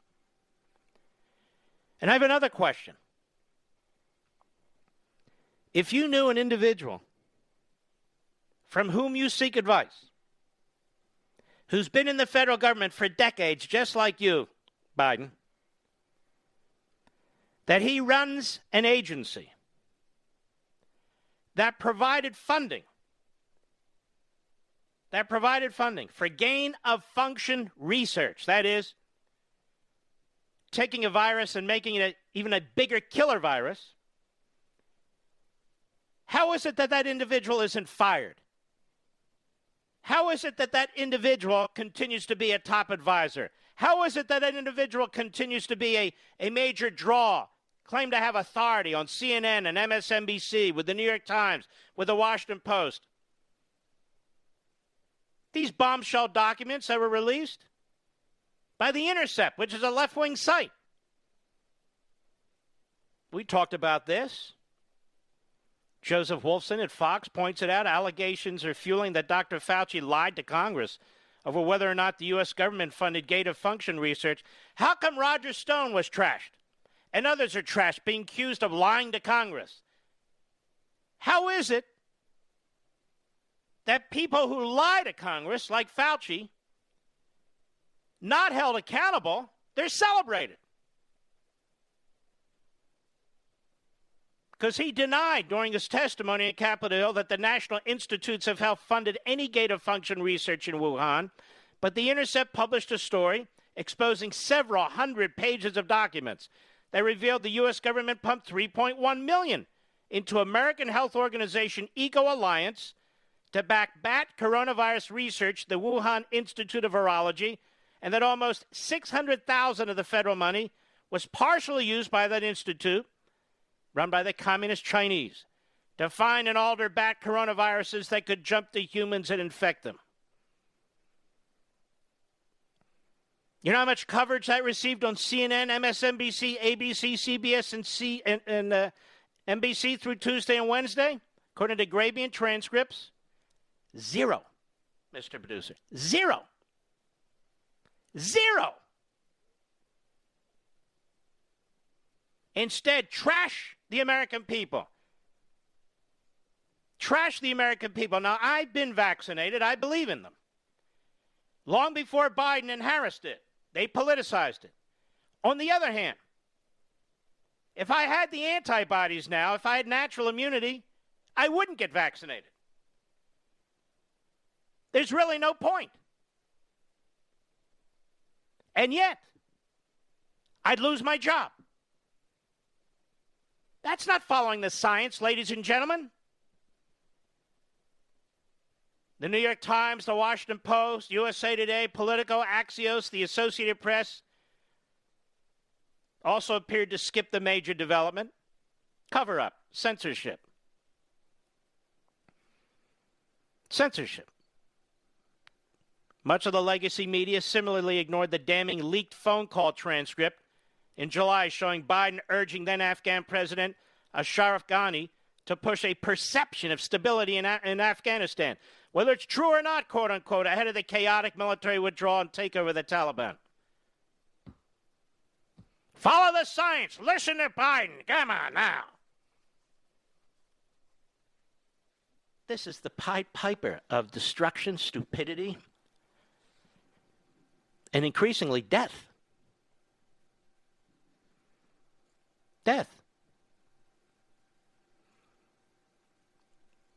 And I have another question. If you knew an individual from whom you seek advice, who's been in the federal government for decades, just like you, Biden, that he runs an agency that provided funding for gain-of-function research, that is, taking a virus and making it even a bigger killer virus, how is it that that individual isn't fired? How is it that that individual continues to be a top advisor? How is it that an individual continues to be a major draw, claim to have authority on CNN and MSNBC, with the New York Times, with the Washington Post? These bombshell documents that were released by The Intercept, which is a left-wing site. We talked about this. Joseph Wolfson at Fox points it out. Allegations are fueling that Dr. Fauci lied to Congress over whether or not the U.S. government funded gain-of-function research. How come Roger Stone was trashed and others are trashed, being accused of lying to Congress? How is it that people who lie to Congress, like Fauci, not held accountable, they're celebrated? Because he denied during his testimony at Capitol Hill that the National Institutes of Health funded any gain-of-function research in Wuhan, but The Intercept published a story exposing several hundred pages of documents that revealed the U.S. government pumped $3.1 million into American health organization Eco Alliance to back bat coronavirus research, the Wuhan Institute of Virology, and that almost $600,000 of the federal money was partially used by that institute, run by the Communist Chinese, to find and alter bat coronaviruses that could jump to humans and infect them. You know how much coverage that received on CNN, MSNBC, ABC, CBS, and NBC through Tuesday and Wednesday? According to Grabian transcripts, zero, Mr. Producer. Zero. Instead, trash the American people. Trash the American people. Now, I've been vaccinated. I believe in them. Long before Biden and Harris did. They politicized it. On the other hand, if I had the antibodies now, if I had natural immunity, I wouldn't get vaccinated. There's really no point. And yet, I'd lose my job. That's not following the science, ladies and gentlemen. The New York Times, the Washington Post, USA Today, Politico, Axios, the Associated Press also appeared to skip the major development. Cover-up, censorship. Censorship. Much of the legacy media similarly ignored the damning leaked phone call transcript in July showing Biden urging then-Afghan President Ashraf Ghani to push a perception of stability in Afghanistan, whether it's true or not, quote-unquote, ahead of the chaotic military withdrawal and takeover of the Taliban. Follow the science. Listen to Biden. Come on now. This is the Pied Piper of destruction, stupidity, and increasingly death. Death.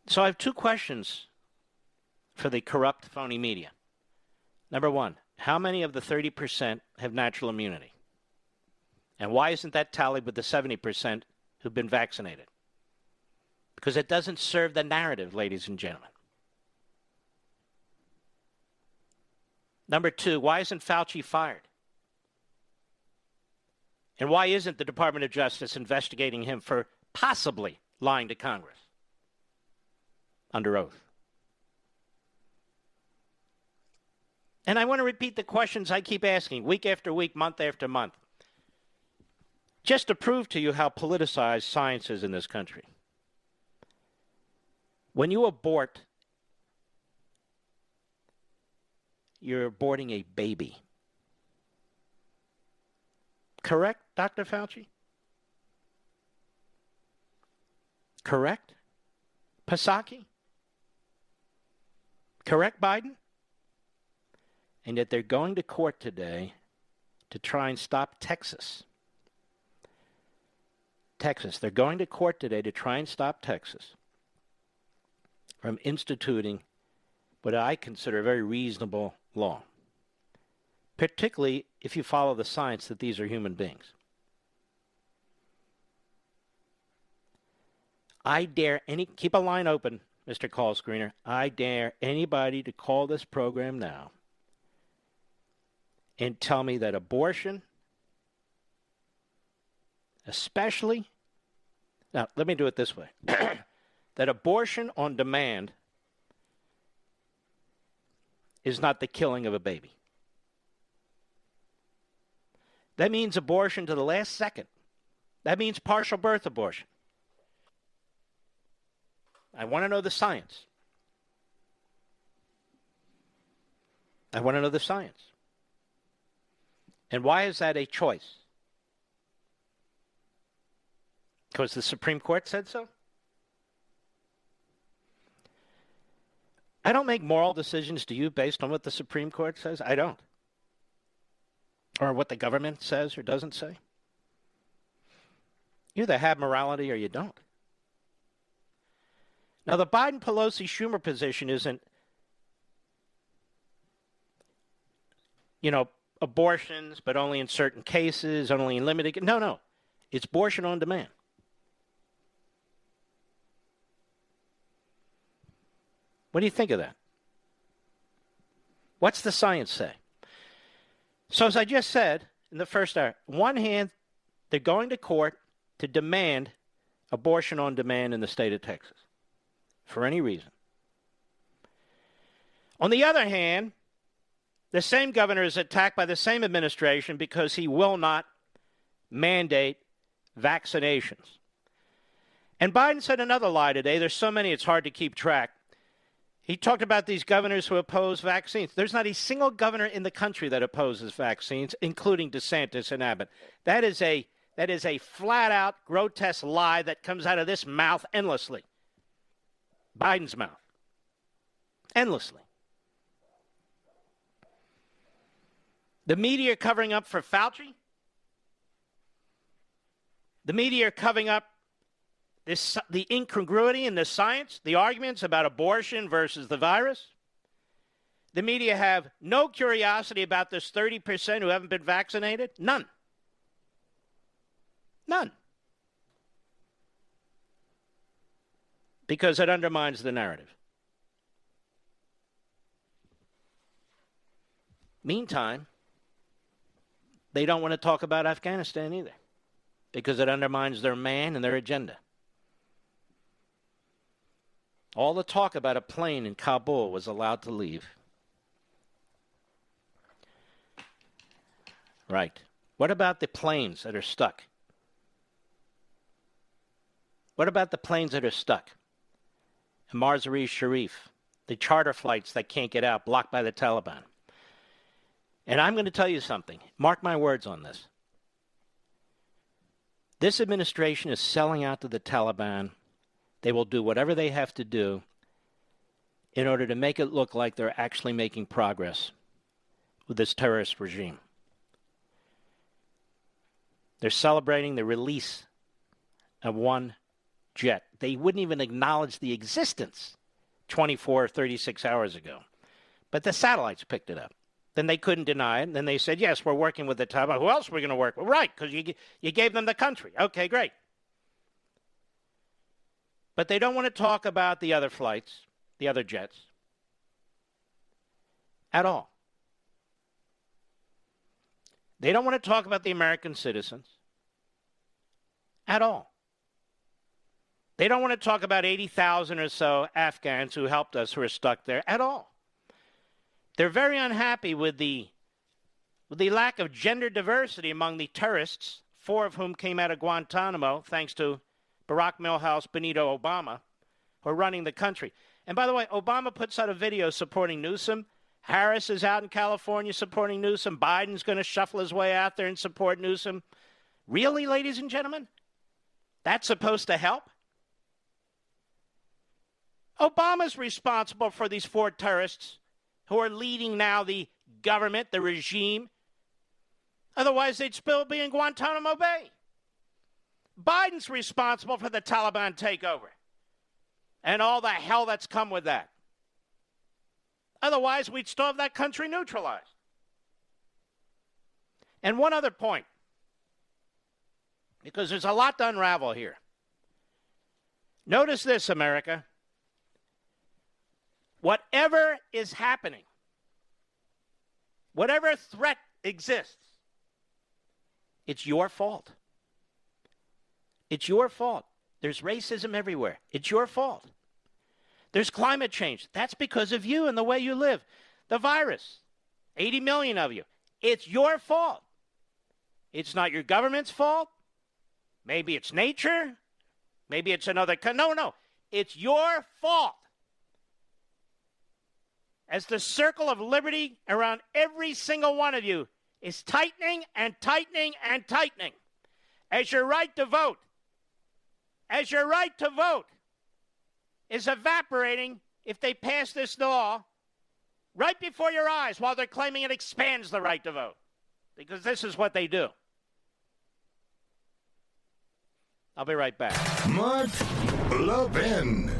So I have two questions for the corrupt, phony media. Number one, how many of the 30% have natural immunity? And why isn't that tallied with the 70% who've been vaccinated? Because it doesn't serve the narrative, ladies and gentlemen. Number two, why isn't Fauci fired? And why isn't the Department of Justice investigating him for possibly lying to Congress under oath? And I want to repeat the questions I keep asking week after week, month after month, just to prove to you how politicized science is in this country. When you abort, you're aborting a baby. Correct, Dr. Fauci? Correct? Psaki? Correct, Biden? And yet they're going to court today to try and stop Texas. They're going to court today to try and stop Texas from instituting what I consider a very reasonable law, particularly if you follow the science that these are human beings. I dare keep a line open, Mr. Call Screener. I dare anybody to call this program now and tell me that abortion, especially, now let me do it this way, that abortion on demand is not the killing of a baby. That means abortion to the last second. That means partial birth abortion. I want to know the science. I want to know the science. And why is that a choice? Because the Supreme Court said so? I don't make moral decisions to you based on what the Supreme Court says. I don't. Or what the government says or doesn't say. You either have morality or you don't. Now, the Biden-Pelosi-Schumer position isn't, abortions, but only in certain cases, only in limited. No. It's abortion on demand. What do you think of that? What's the science say? So as I just said in the first hour, on one hand, they're going to court to demand abortion on demand in the state of Texas for any reason. On the other hand, the same governor is attacked by the same administration because he will not mandate vaccinations. And Biden said another lie today. There's so many it's hard to keep track. He talked about these governors who oppose vaccines. There's not a single governor in the country that opposes vaccines, including DeSantis and Abbott. That is a flat-out, grotesque lie that comes out of this mouth endlessly. Biden's mouth. Endlessly. The media are covering up for Fauci. The media are covering up the incongruity in the science, the arguments about abortion versus the virus. The media have no curiosity about this 30% who haven't been vaccinated. None. Because it undermines the narrative. Meantime, they don't want to talk about Afghanistan either, because it undermines their man and their agenda. All the talk about a plane in Kabul was allowed to leave. Right. What about the planes that are stuck? What about the planes that are stuck in Mazar-e-Sharif, the charter flights that can't get out, blocked by the Taliban? And I'm going to tell you something. Mark my words on this. This administration is selling out to the Taliban. They will do whatever they have to do in order to make it look like they're actually making progress with this terrorist regime. They're celebrating the release of one jet. They wouldn't even acknowledge the existence 24 or 36 hours ago. But the satellites picked it up. Then they couldn't deny it. And then they said, yes, we're working with the Taliban. Who else are we going to work with? Right, because you gave them the country. Okay, great. But they don't want to talk about the other flights, the other jets, at all. They don't want to talk about the American citizens at all. They don't want to talk about 80,000 or so Afghans who helped us who are stuck there at all. They're very unhappy with the lack of gender diversity among the terrorists, 4 of whom came out of Guantanamo, thanks to Barack Milhouse, Benito Obama, who are running the country. And by the way, Obama puts out a video supporting Newsom. Harris is out in California supporting Newsom. Biden's going to shuffle his way out there and support Newsom. Really, ladies and gentlemen? That's supposed to help? Obama's responsible for these 4 terrorists who are leading now the government, the regime. Otherwise, they'd still be in Guantanamo Bay. Biden's responsible for the Taliban takeover and all the hell that's come with that. Otherwise, we'd still have that country neutralized. And one other point, because there's a lot to unravel here. Notice this, America. Whatever is happening, whatever threat exists, it's your fault. It's your fault. There's racism everywhere. It's your fault. There's climate change. That's because of you and the way you live. The virus, 80 million of you. It's your fault. It's not your government's fault. Maybe it's nature. Maybe it's another No. It's your fault. As the circle of liberty around every single one of you is tightening and tightening and tightening. As your right to vote is evaporating if they pass this law right before your eyes while they're claiming it expands the right to vote. Because this is what they do. I'll be right back. Mark Levin.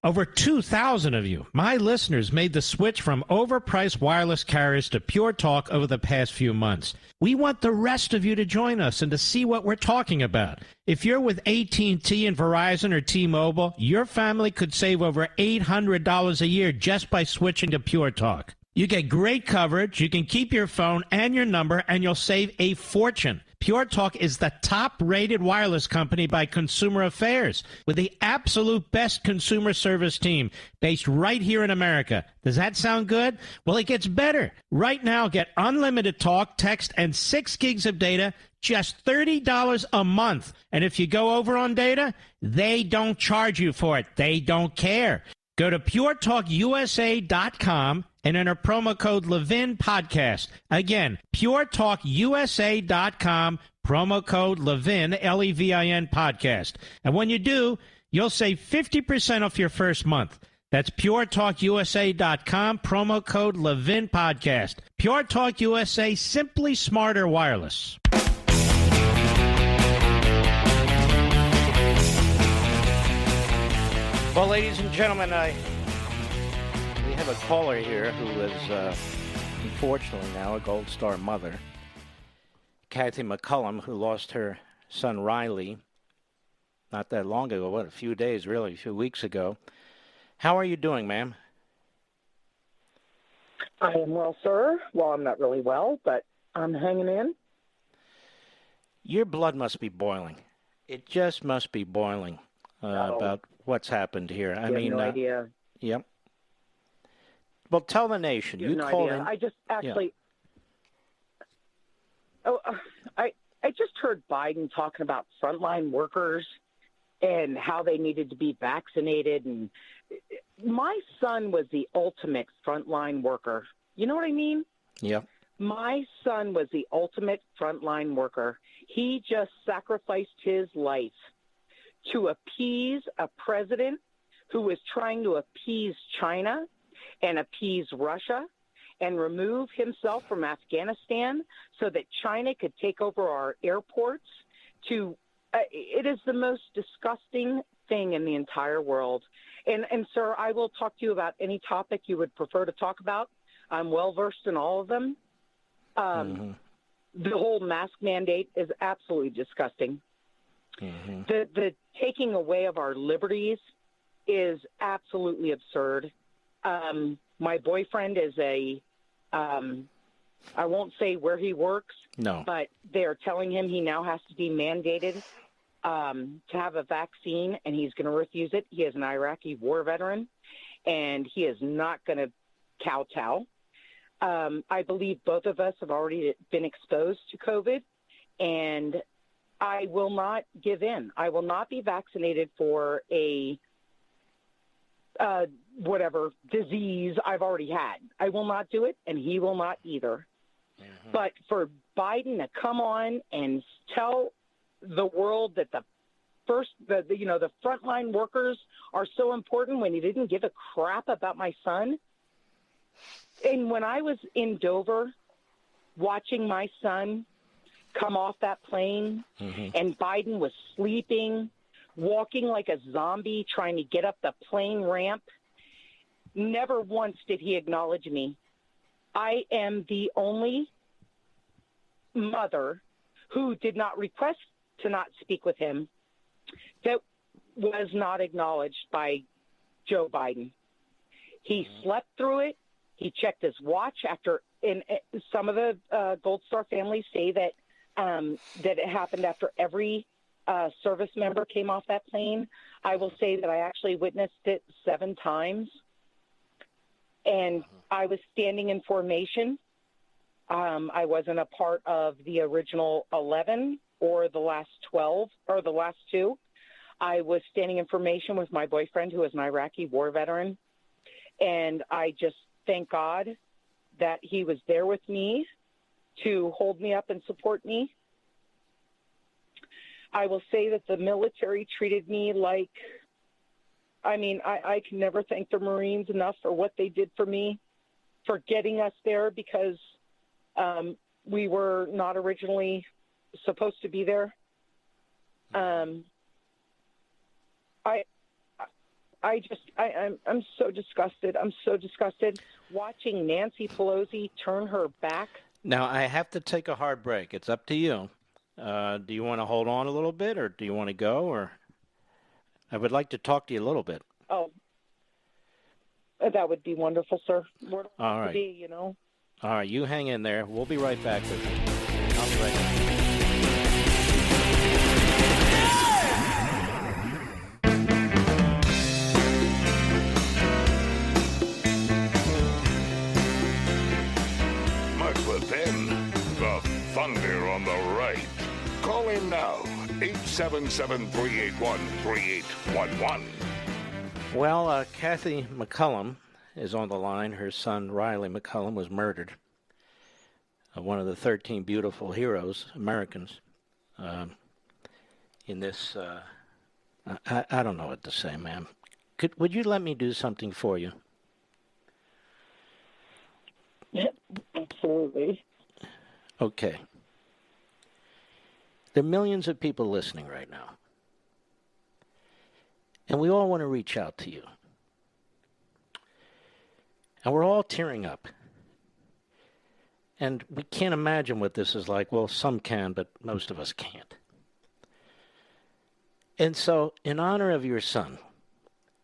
Over 2,000 of you, my listeners, made the switch from overpriced wireless carriers to Pure Talk over the past few months. We want the rest of you to join us and to see what we're talking about. If you're with AT&T and Verizon or T-Mobile, your family could save over $800 a year just by switching to Pure Talk. You get great coverage, you can keep your phone and your number, and you'll save a fortune. Pure Talk is the top-rated wireless company by Consumer Affairs with the absolute best consumer service team based right here in America. Does that sound good? Well, it gets better. Right now, get unlimited talk, text, and 6 gigs of data, just $30 a month. And if you go over on data, they don't charge you for it. They don't care. Go to puretalkusa.com and enter promo code Levin Podcast. Again, puretalkusa.com, promo code Levin, Levin Podcast. And when you do, you'll save 50% off your first month. That's puretalkusa.com, promo code Levin Podcast. Pure Talk USA, simply smarter wireless. Well, ladies and gentlemen, we have a caller here who is, unfortunately now, a Gold Star mother, Kathy McCullum, who lost her son Riley not that long ago, a few days, really, a few weeks ago. How are you doing, ma'am? I am well, sir. Well, I'm not really well, but I'm hanging in. Your blood must be boiling. It just must be boiling about what's happened here. I mean, no idea. Yep. Well, tell the nation. You no called idea. in. I just actually. Yeah. I just heard Biden talking about frontline workers and how they needed to be vaccinated. And my son was the ultimate frontline worker. You know what I mean? Yep. My son was the ultimate frontline worker. He just sacrificed his life to appease a president who was trying to appease China and appease Russia and remove himself from Afghanistan so that China could take over our airports. It is the most disgusting thing in the entire world. And sir, I will talk to you about any topic you would prefer to talk about. I'm well versed in all of them. The whole mask mandate is absolutely disgusting. The taking away of our liberties is absolutely absurd. My boyfriend is I won't say where he works, but they're telling him he now has to be mandated to have a vaccine, and he's going to refuse it. He is an Iraqi war veteran, and he is not going to kowtow. I believe both of us have already been exposed to COVID, and I will not give in. I will not be vaccinated for a whatever disease I've already had. I will not do it, and he will not either. But for Biden to come on and tell the world that the frontline workers are so important when he didn't give a crap about my son. And when I was in Dover watching my son come off that plane and Biden was sleeping, walking like a zombie, trying to get up the plane ramp, never once did he acknowledge me. I am the only mother who did not request to not speak with him that was not acknowledged by Joe Biden. He slept through it. He checked his watch after, and some of the Gold Star families say that that it happened after every service member came off that plane. I will say that I actually witnessed it 7 times. And I was standing in formation. I wasn't a part of the original 11 or the last 12 or the last 2. I was standing in formation with my boyfriend, who is an Iraqi war veteran. And I just thank God that he was there with me to hold me up and support me. I will say that the military treated me like, I can never thank the Marines enough for what they did for me, for getting us there, because we were not originally supposed to be there. I'm so disgusted. I'm so disgusted watching Nancy Pelosi turn her back. Now, I have to take a hard break. It's up to you. Do you want to hold on a little bit, or do you want to go? Or I would like to talk to you a little bit. Oh, that would be wonderful, sir. All right. Be, All right, you hang in there. We'll be right back with you. I'll be right back. Within the thunder on the right. Call in now, 877-381-3811. Well, Kathy McCullum is on the line. Her son, Riley McCullum, was murdered. One of the 13 beautiful heroes, Americans, in this, I don't know what to say, ma'am. Would you let me do something for you? Yep, absolutely. Okay. There are millions of people listening right now. And we all want to reach out to you. And we're all tearing up. And we can't imagine what this is like. Well, some can, but most of us can't. And so, in honor of your son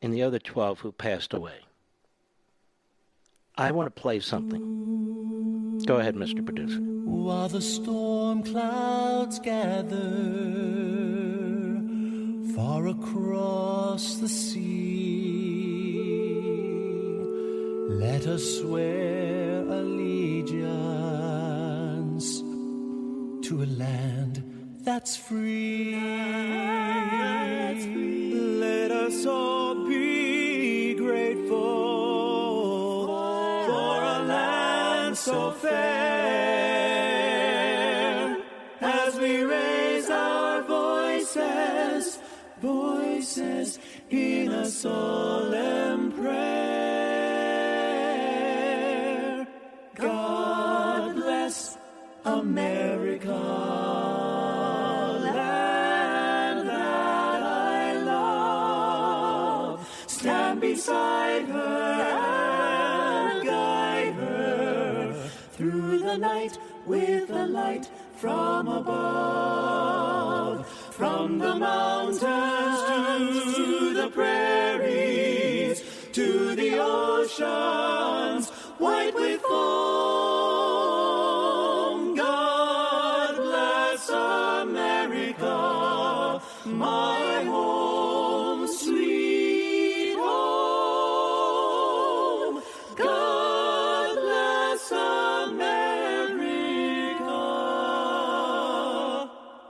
and the other 12 who passed away, I want to play something. Go ahead, Mr. Producer. While the storm clouds gather far across the sea, let us swear allegiance to a land that's free. Let us all be grateful so fair, as we raise our voices in a solemn prayer. stand beside her, guide her through the night with a light from above. From the mountains to the prairies, to the oceans white with foam. God bless America, my home, sweet home. God bless America,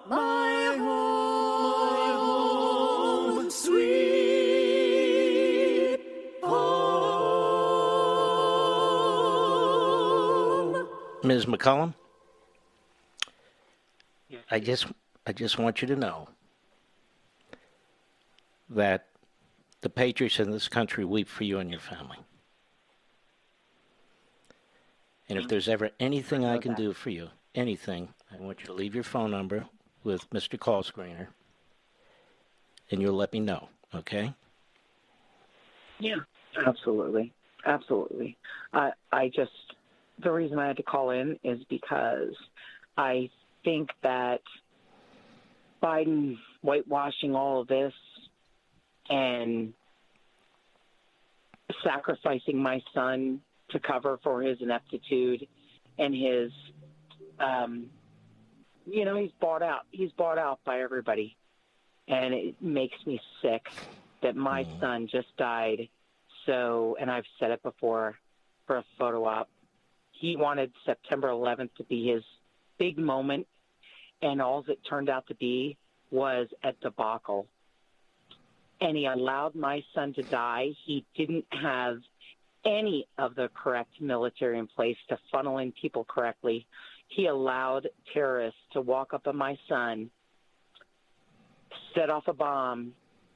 my home, sweet home. Ms. McCullum, I just want you to know that the patriots in this country weep for you and your family. And if there's ever anything I can do for you, anything, I want you to leave your phone number with Mr. Call Screener, and you'll let me know, okay? Yeah, absolutely. Absolutely. The reason I had to call in is because I think that Biden whitewashing all of this and sacrificing my son to cover for his ineptitude and his, he's bought out. He's bought out by everybody. And it makes me sick that my son just died. So, and I've said it before, for a photo op, he wanted September 11th to be his big moment, and all it turned out to be was a debacle. And he allowed my son to die. He didn't have any of the correct military in place to funnel in people correctly. He allowed terrorists to walk up on my son, set off a bomb,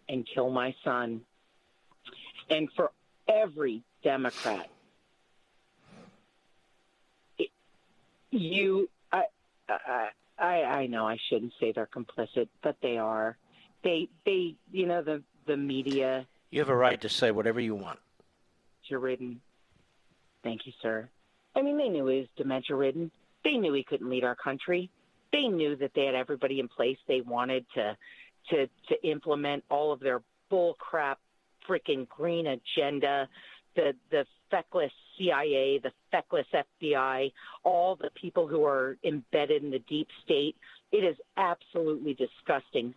and kill my son. And for every Democrat, I know I shouldn't say they're complicit, but they are. They the media. You have a right to say whatever you want. Dementia-ridden. Thank you, sir. I mean, they knew he was dementia-ridden. They knew he couldn't lead our country. They knew that they had everybody in place they wanted to implement all of their bull crap freaking green agenda, the feckless CIA, the feckless FBI, all the people who are embedded in the deep state. It is absolutely disgusting.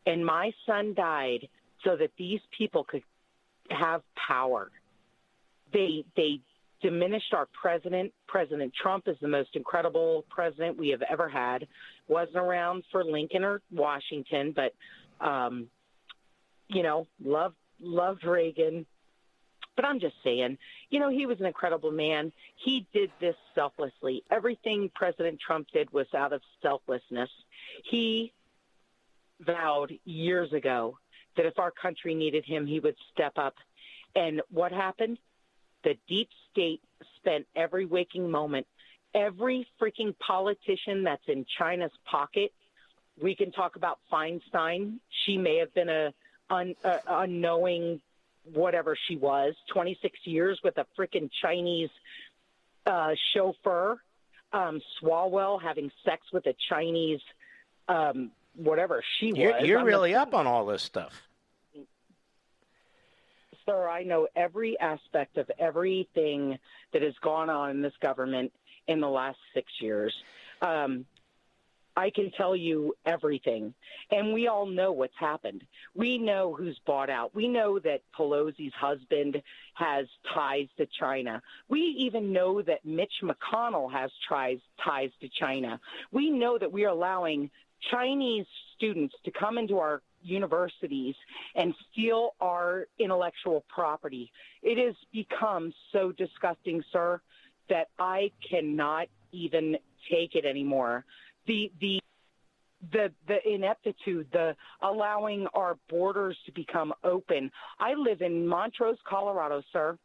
And my son died so that these people could have power. They diminished our president. President Trump is the most incredible president we have ever had. Wasn't around for Lincoln or Washington, but, loved Reagan. But I'm just saying, he was an incredible man. He did this selflessly. Everything President Trump did was out of selflessness. He vowed years ago that if our country needed him, he would step up. And what happened? The deep state spent every waking moment. Every freaking politician that's in China's pocket. We can talk about Feinstein. She may have been a unknowing whatever she was, 26 years with a freaking Chinese chauffeur. Swalwell having sex with a Chinese whatever she was. You're really up on all this stuff. Sir, I know every aspect of everything that has gone on in this government in the last 6 years. I can tell you everything. And we all know what's happened. We know who's bought out. We know that Pelosi's husband has ties to China. We even know that Mitch McConnell has ties to China. We know that we are allowing Chinese students to come into our universities and steal our intellectual property. It has become so disgusting, sir, that I cannot even take it anymore. The ineptitude, the allowing our borders to become open. I live in Montrose, Colorado, sir.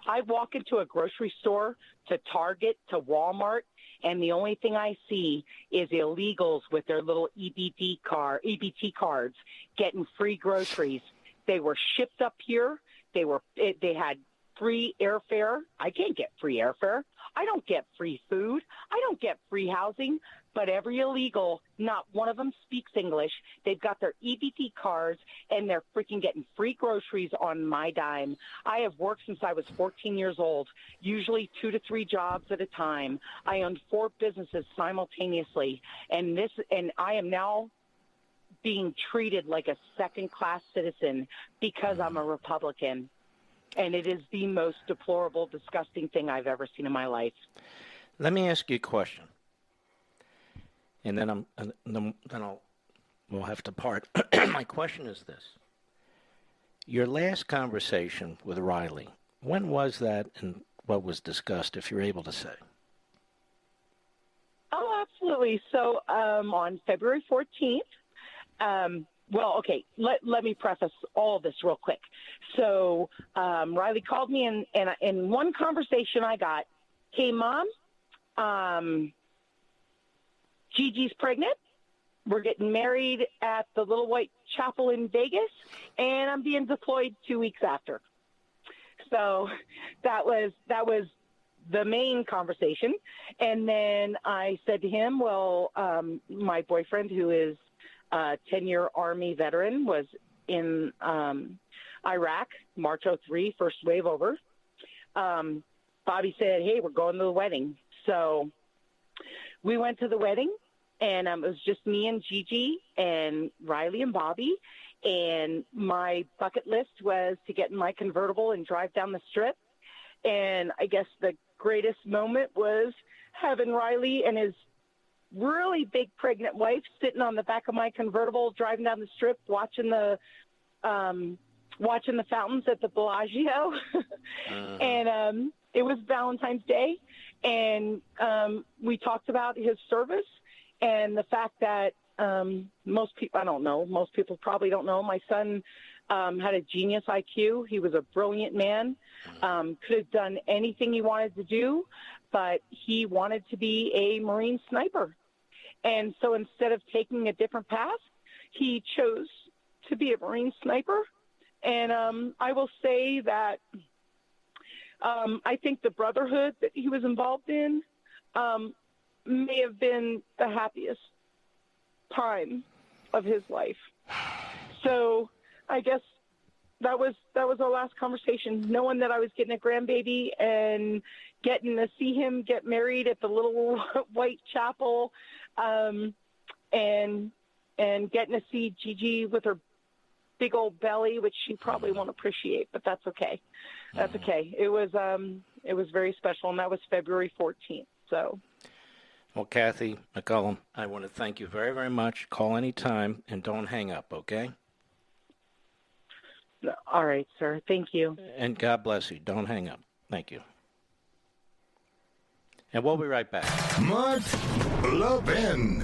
I walk into a grocery store, to Target, to Walmart, and the only thing I see is illegals with their little EBT cards getting free groceries. They were shipped up here. They had free airfare. I can't get free airfare. I don't get free food. I don't get free housing. But every illegal, not one of them speaks English. They've got their EBT cards, and they're freaking getting free groceries on my dime. I have worked since I was 14 years old, usually 2 to 3 jobs at a time. I owned 4 businesses simultaneously, and I am now being treated like a second-class citizen because I'm a Republican. And it is the most deplorable, disgusting thing I've ever seen in my life. Let me ask you a question. And then we'll have to part. My question is this. Your last conversation with Riley, when was that and what was discussed, if you're able to say? Oh, absolutely. So on February 14th, let me preface all this real quick. So Riley called me, and in one conversation I got, hey, Mom, Gigi's pregnant. We're getting married at the Little White Chapel in Vegas, and I'm being deployed 2 weeks after. So that was the main conversation. And then I said to him, well, my boyfriend, who is a 10-year Army veteran, was in Iraq, March 03, first wave over. Bobby said, hey, we're going to the wedding. So we went to the wedding, and it was just me and Gigi and Riley and Bobby. And my bucket list was to get in my convertible and drive down the strip. And I guess the greatest moment was having Riley and his really big pregnant wife sitting on the back of my convertible, driving down the strip, watching the fountains at the Bellagio. And it was Valentine's Day. And we talked about his service and the fact that most people probably don't know, my son had a genius IQ. He was a brilliant man, could have done anything he wanted to do, but he wanted to be a Marine sniper. And so instead of taking a different path, he chose to be a Marine sniper. And I will say that I think the brotherhood that he was involved in may have been the happiest time of his life. So I guess that was our last conversation, knowing that I was getting a grandbaby and getting to see him get married at the Little White Chapel, and getting to see Gigi with her big old belly, which she probably won't appreciate, but that's okay. That's okay. It was very special, and that was February 14th. So. Well, Kathy McCullum, I want to thank you very, very much. Call anytime, and don't hang up, okay? All right, sir. Thank you. And God bless you. Don't hang up. Thank you. And we'll be right back. Mark Levin.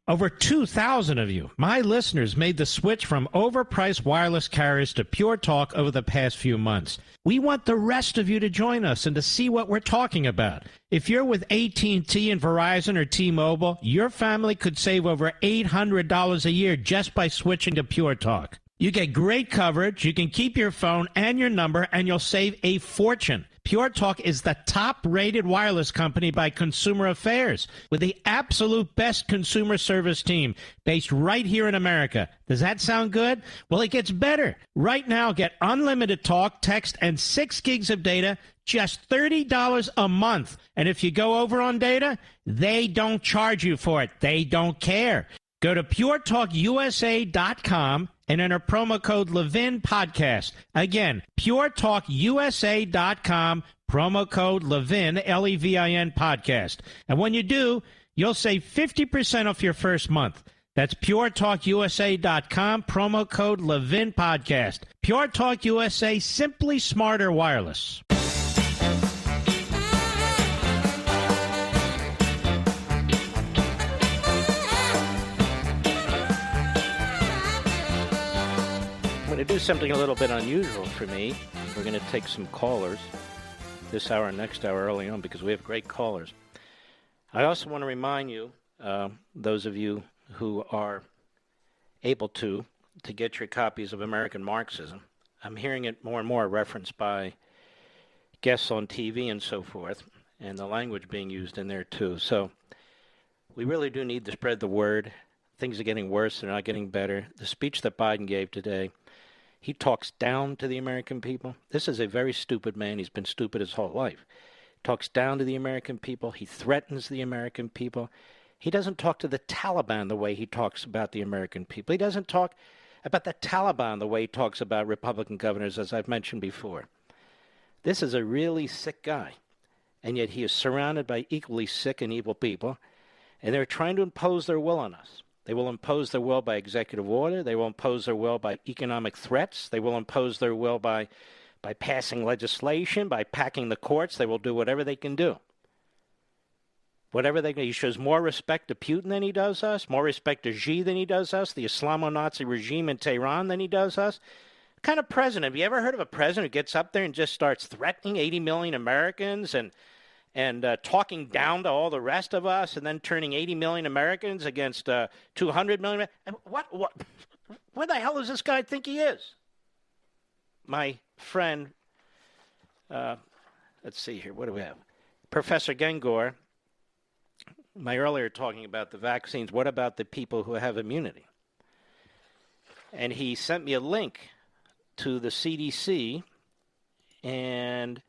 Over 2,000 of you, my listeners, made the switch from overpriced wireless carriers to Pure Talk over the past few months. We want the rest of you to join us and to see what we're talking about. If you're with AT&T and Verizon or T-Mobile, your family could save over $800 a year just by switching to Pure Talk. You get great coverage, you can keep your phone and your number, and you'll save a fortune. Pure Talk is the top-rated wireless company by Consumer Affairs with the absolute best consumer service team based right here in America. Does that sound good? Well, it gets better. Right now, get unlimited talk, text, and 6 gigs of data, just $30 a month. And if you go over on data, they don't charge you for it. They don't care. Go to puretalkusa.com and enter promo code Levin Podcast. Again, puretalkusa.com, promo code Levin, Levin Podcast. And when you do, you'll save 50% off your first month. That's puretalkusa.com, promo code Levin Podcast. Pure Talk USA, simply smarter wireless. I'm going to do something a little bit unusual for me. We're going to take some callers this hour and next hour early on because we have great callers. I also want to remind you, those of you who are able to get your copies of American Marxism. I'm hearing it more and more referenced by guests on TV and so forth, and the language being used in there too. So we really do need to spread the word. Things are getting worse. They're not getting better. The speech that Biden gave today, he talks down to the American people. This is a very stupid man. He's been stupid his whole life. Talks down to the American people. He threatens the American people. He doesn't talk to the Taliban the way he talks about the American people. He doesn't talk about the Taliban the way he talks about Republican governors, as I've mentioned before. This is a really sick guy, and yet he is surrounded by equally sick and evil people, and they're trying to impose their will on us. They will impose their will by executive order. They will impose their will by economic threats. They will impose their will by passing legislation, by packing the courts. They will do whatever they can do. Whatever they can. He shows more respect to Putin than he does us, more respect to Xi than he does us, the Islamo-Nazi regime in Tehran than he does us. What kind of president? Have you ever heard of a president who gets up there and just starts threatening 80 million Americans and talking down to all the rest of us, and then turning 80 million Americans against 200 million? What? Where the hell does this guy think he is? My friend, let's see here. What do we have? Professor Gengor, my earlier talking about the vaccines, what about the people who have immunity? And he sent me a link to the CDC, and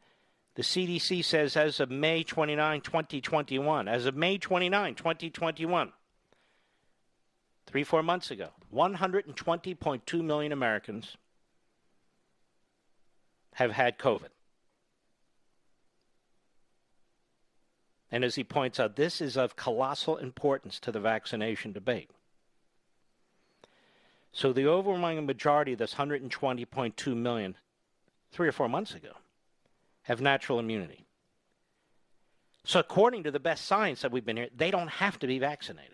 the CDC says as of May 29, 2021, 3-4 months ago, 120.2 million Americans have had COVID. And as he points out, this is of colossal importance to the vaccination debate. So the overwhelming majority of this 120.2 million, 3 or 4 months ago, have natural immunity. So according to the best science that we've been hearing, they don't have to be vaccinated.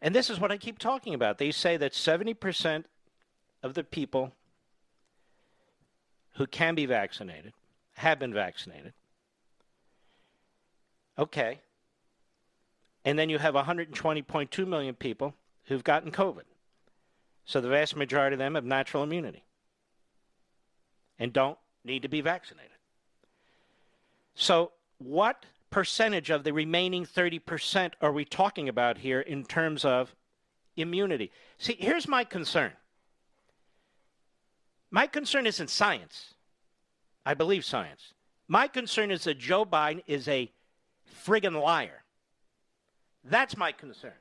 And this is what I keep talking about. They say that 70% of the people who can be vaccinated have been vaccinated. Okay. And then you have 120.2 million people who've gotten COVID. So the vast majority of them have natural immunity and don't need to be vaccinated. So what percentage of the remaining 30% are we talking about here in terms of immunity? See, here's my concern. My concern isn't science. I believe science. My concern is that Joe Biden is a friggin' liar. That's my concern.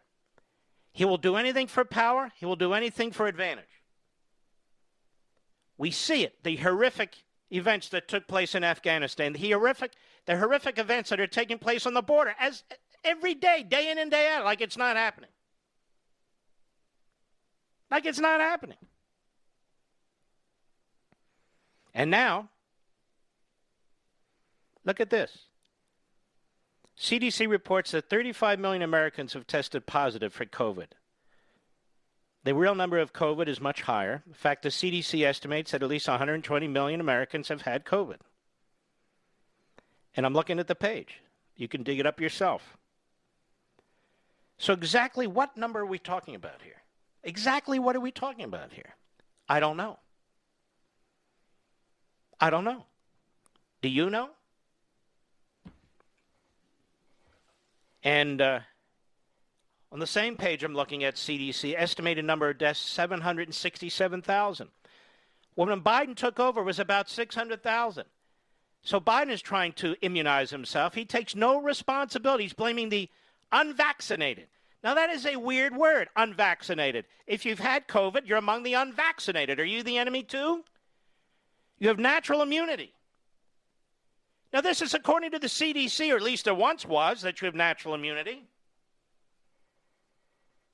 He will do anything for power. He will do anything for advantage. We see it, the horrific events that took place in Afghanistan, the horrific events that are taking place on the border as every day, day in and day out, like it's not happening. Like it's not happening. And now, look at this. CDC reports that 35 million Americans have tested positive for COVID. The real number of COVID is much higher. In fact, the CDC estimates that at least 120 million Americans have had COVID. And I'm looking at the page. You can dig it up yourself. So exactly what number are we talking about here? Exactly what are we talking about here? I don't know. I don't know. Do you know? And on the same page I'm looking at CDC, estimated number of deaths, 767,000. When Biden took over, it was about 600,000. So Biden is trying to immunize himself. He takes no responsibility. He's blaming the unvaccinated. Now, that is a weird word, unvaccinated. If you've had COVID, you're among the unvaccinated. Are you the enemy too? You have natural immunity. Now, this is according to the CDC, or at least it once was, that you have natural immunity.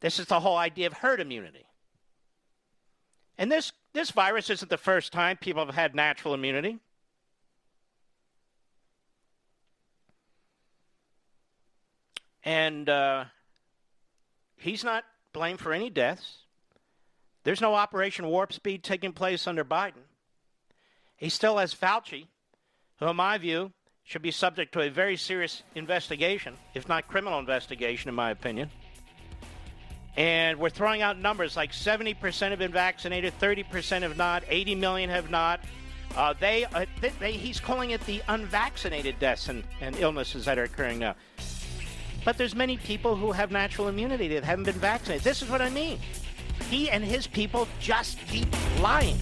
This is the whole idea of herd immunity. And this virus isn't the first time people have had natural immunity. And he's not blamed for any deaths. There's no Operation Warp Speed taking place under Biden. He still has Fauci, who, in my view, should be subject to a very serious investigation, if not criminal investigation, in my opinion. And we're throwing out numbers like 70% have been vaccinated, 30% have not, 80 million have not. He's calling it the unvaccinated deaths and illnesses that are occurring now. But there's many people who have natural immunity that haven't been vaccinated. This is what I mean. He and his people just keep lying.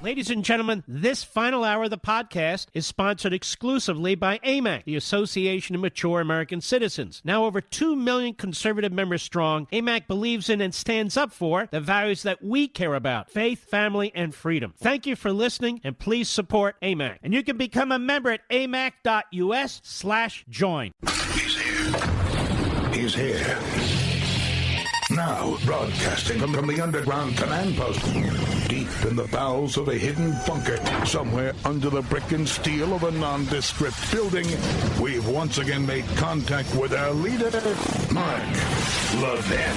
Ladies and gentlemen, this final hour of the podcast is sponsored exclusively by AMAC, the Association of Mature American Citizens. Now over 2 million conservative members strong, AMAC believes in and stands up for the values that we care about: faith, family, and freedom. Thank you for listening, and please support AMAC. And you can become a member at amac.us/join. He's here. He's here. Now, broadcasting from the underground command post, deep in the bowels of a hidden bunker, somewhere under the brick and steel of a nondescript building, we've once again made contact with our leader, Mark Levin.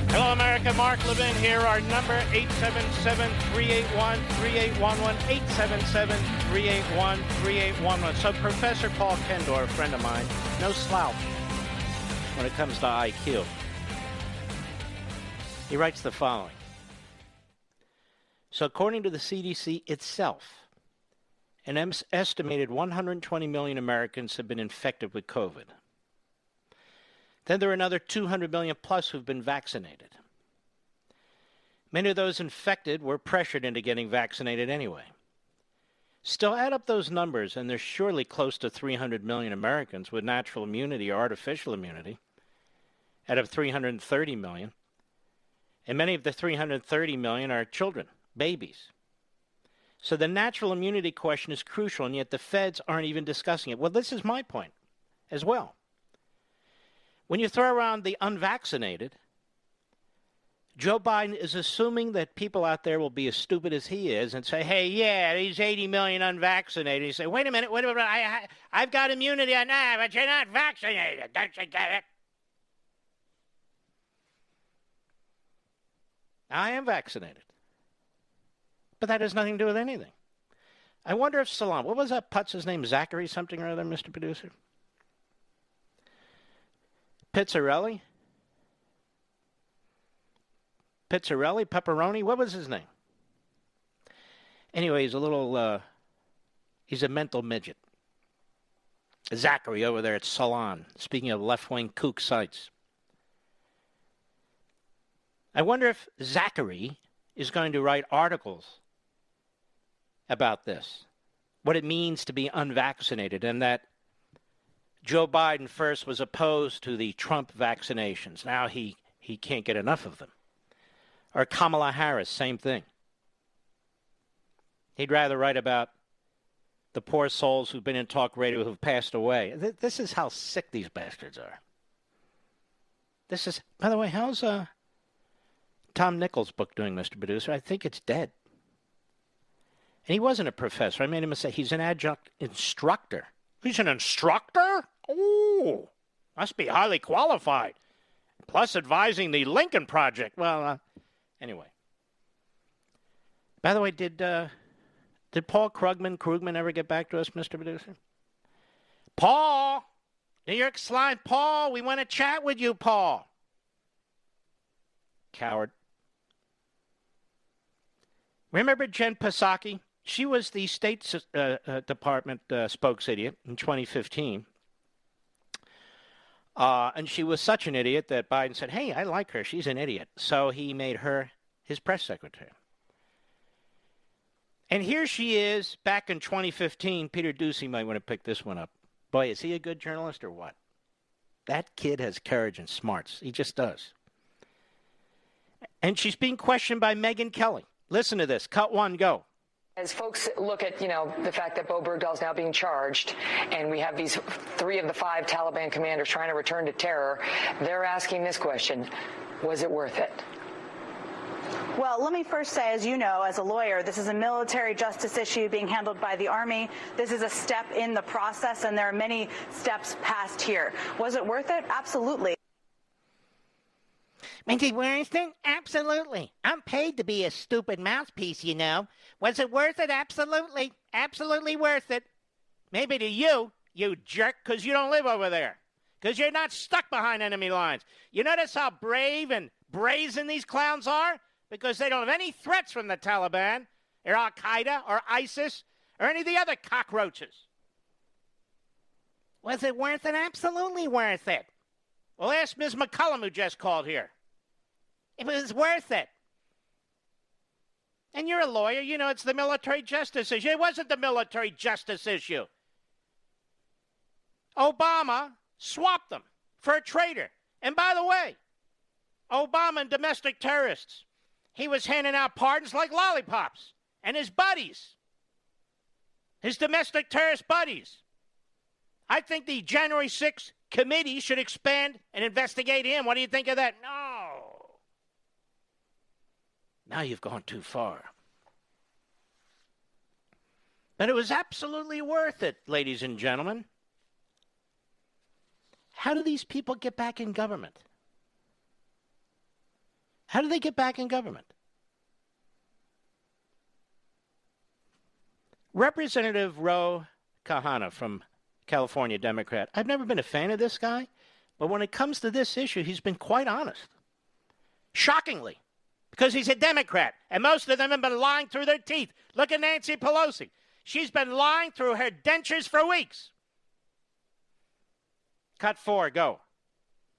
Hello, America. Mark Levin here. Our number, 877-381-3811, 877-381-3811. So Professor Paul Kendor, a friend of mine, no slouch when it comes to IQ. He writes the following. So according to the CDC itself, an estimated 120 million Americans have been infected with COVID. Then there are another 200 million plus who've been vaccinated. Many of those infected were pressured into getting vaccinated anyway. Still, add up those numbers, and there's surely close to 300 million Americans with natural immunity or artificial immunity out of 330 million. And many of the 330 million are children, babies. So the natural immunity question is crucial, and yet the feds aren't even discussing it. Well, this is my point as well. When you throw around the unvaccinated, Joe Biden is assuming that people out there will be as stupid as he is and say, hey, yeah, these 80 million unvaccinated. You say, wait a minute, I've got immunity. Nah, but you're not vaccinated. Don't you get it? I am vaccinated. But that has nothing to do with anything. I wonder if Salon, what was that putz's name? Zachary something or other, Mr. Producer? Pizzarelli? Pepperoni? What was his name? Anyway, he's a mental midget. Zachary over there at Salon, speaking of left-wing kook sites. I wonder if Zachary is going to write articles about this, what it means to be unvaccinated, and that Joe Biden first was opposed to the Trump vaccinations. Now he can't get enough of them. Or Kamala Harris, same thing. He'd rather write about the poor souls who've been in talk radio who've passed away. This is how sick these bastards are. This is, by the way, how's Tom Nichols' book doing, Mr. Producer? I think it's dead. And he wasn't a professor. I made him a mistake. He's an adjunct instructor. He's an instructor? Oh, must be highly qualified. Plus advising the Lincoln Project. Well, anyway. By the way, did Paul Krugman ever get back to us, Mr. Producer? Paul! New York Slime, Paul, we want to chat with you, Paul. Coward. Remember Jen Psaki? She was the State Department spokesidiot in 2015. And she was such an idiot that Biden said, hey, I like her. She's an idiot. So he made her his press secretary. And here she is back in 2015. Peter Doocy might want to pick this one up. Boy, is he a good journalist or what? That kid has courage and smarts. He just does. And she's being questioned by Megyn Kelly. Listen to this. Cut one, go. As folks look at, the fact that Bo Bergdahl is now being charged, and we have these 3 of the 5 Taliban commanders trying to return to terror, they're asking this question: was it worth it? Well, let me first say, as you know, as a lawyer, this is a military justice issue being handled by the Army. This is a step in the process, and there are many steps past here. Was it worth it? Absolutely. Was it worth it? Absolutely. I'm paid to be a stupid mouthpiece, you know. Was it worth it? Absolutely. Absolutely worth it. Maybe to you, you jerk, because you don't live over there. Because you're not stuck behind enemy lines. You notice how brave and brazen these clowns are? Because they don't have any threats from the Taliban, or Al-Qaeda, or ISIS, or any of the other cockroaches. Was it worth it? Absolutely worth it. Well, ask Ms. McCullum, who just called here. It was worth it. And you're a lawyer. You know it's the military justice issue. It wasn't the military justice issue. Obama swapped them for a traitor. And by the way, Obama and domestic terrorists, he was handing out pardons like lollipops. And his buddies, his domestic terrorist buddies. I think the January 6th committee should expand and investigate him. What do you think of that? No. Now you've gone too far. But it was absolutely worth it, ladies and gentlemen. How do these people get back in government? How do they get back in government? Representative Ro Khanna from California, Democrat. I've never been a fan of this guy, but when it comes to this issue, he's been quite honest. Shockingly. Because he's a Democrat, and most of them have been lying through their teeth. Look at Nancy Pelosi. She's been lying through her dentures for weeks. Cut 4, go.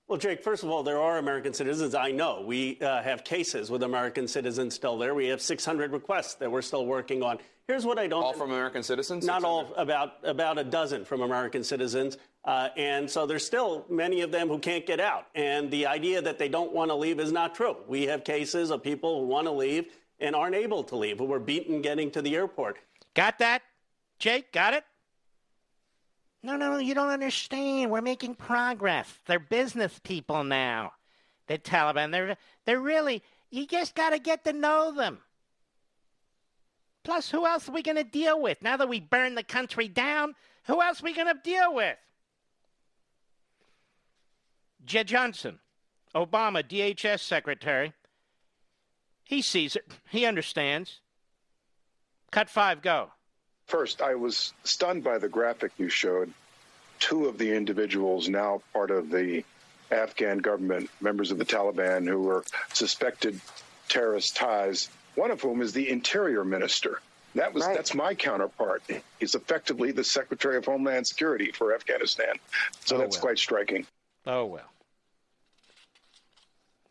Well, Jake, first of all, there are American citizens. I know we have cases with American citizens still there. We have 600 requests that we're still working on. Here's what I don't... All from American citizens? Not all, about a dozen from American citizens. And so there's still many of them who can't get out. And the idea that they don't want to leave is not true. We have cases of people who want to leave and aren't able to leave, who were beaten getting to the airport. Got that? Jake, got it? No, you don't understand. We're making progress. They're business people now. The Taliban, they're really, you just got to get to know them. Plus, who else are we going to deal with? Now that we burned the country down, who else are we going to deal with? Jed Johnson, Obama, DHS secretary. He sees it. He understands. Cut 5, go. First, I was stunned by the graphic you showed. 2 of the individuals now part of the Afghan government, members of the Taliban, who were suspected terrorist ties, one of whom is the interior minister. That's my counterpart. He's effectively the Secretary of Homeland Security for Afghanistan. So that's quite striking. Oh, well.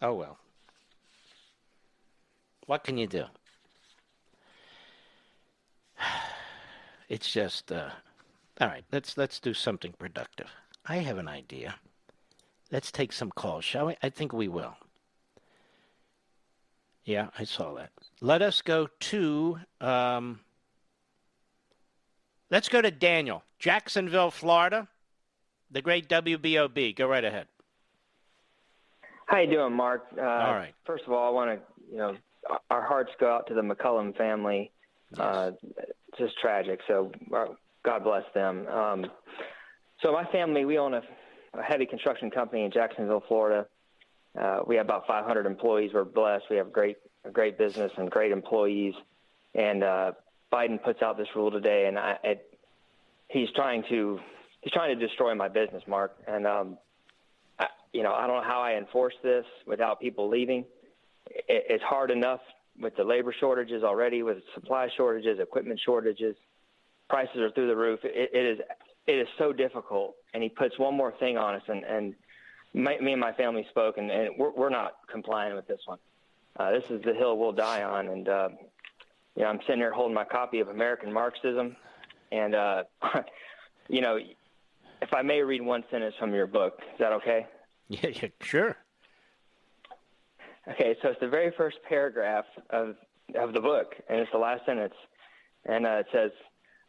Oh, well. What can you do? It's just, all right, let's do something productive. I have an idea. Let's take some calls, shall we? I think we will. Yeah, I saw that. Let us go to, let's go to Daniel, Jacksonville, Florida, the great WBOB. Go right ahead. How you doing, Mark? All right. First of all, I want to, our hearts go out to the McCullum family. Yes. It's just tragic. So God bless them. So my family, we own a heavy construction company in Jacksonville, Florida. We have about 500 employees. We're blessed. We have a great business and great employees. And Biden puts out this rule today, and he's trying to destroy my business, Mark. And I don't know how I enforce this without people leaving. It's hard enough with the labor shortages already, with supply shortages, equipment shortages. Prices are through the roof. It is so difficult. And he puts one more thing on us, and me and my family spoke, and we're not complying with this one. This is the hill we'll die on. And, I'm sitting here holding my copy of American Marxism. And, if I may read one sentence from your book, is that okay? Yeah, sure. Okay, so it's the very first paragraph of the book, and it's the last sentence. And it says,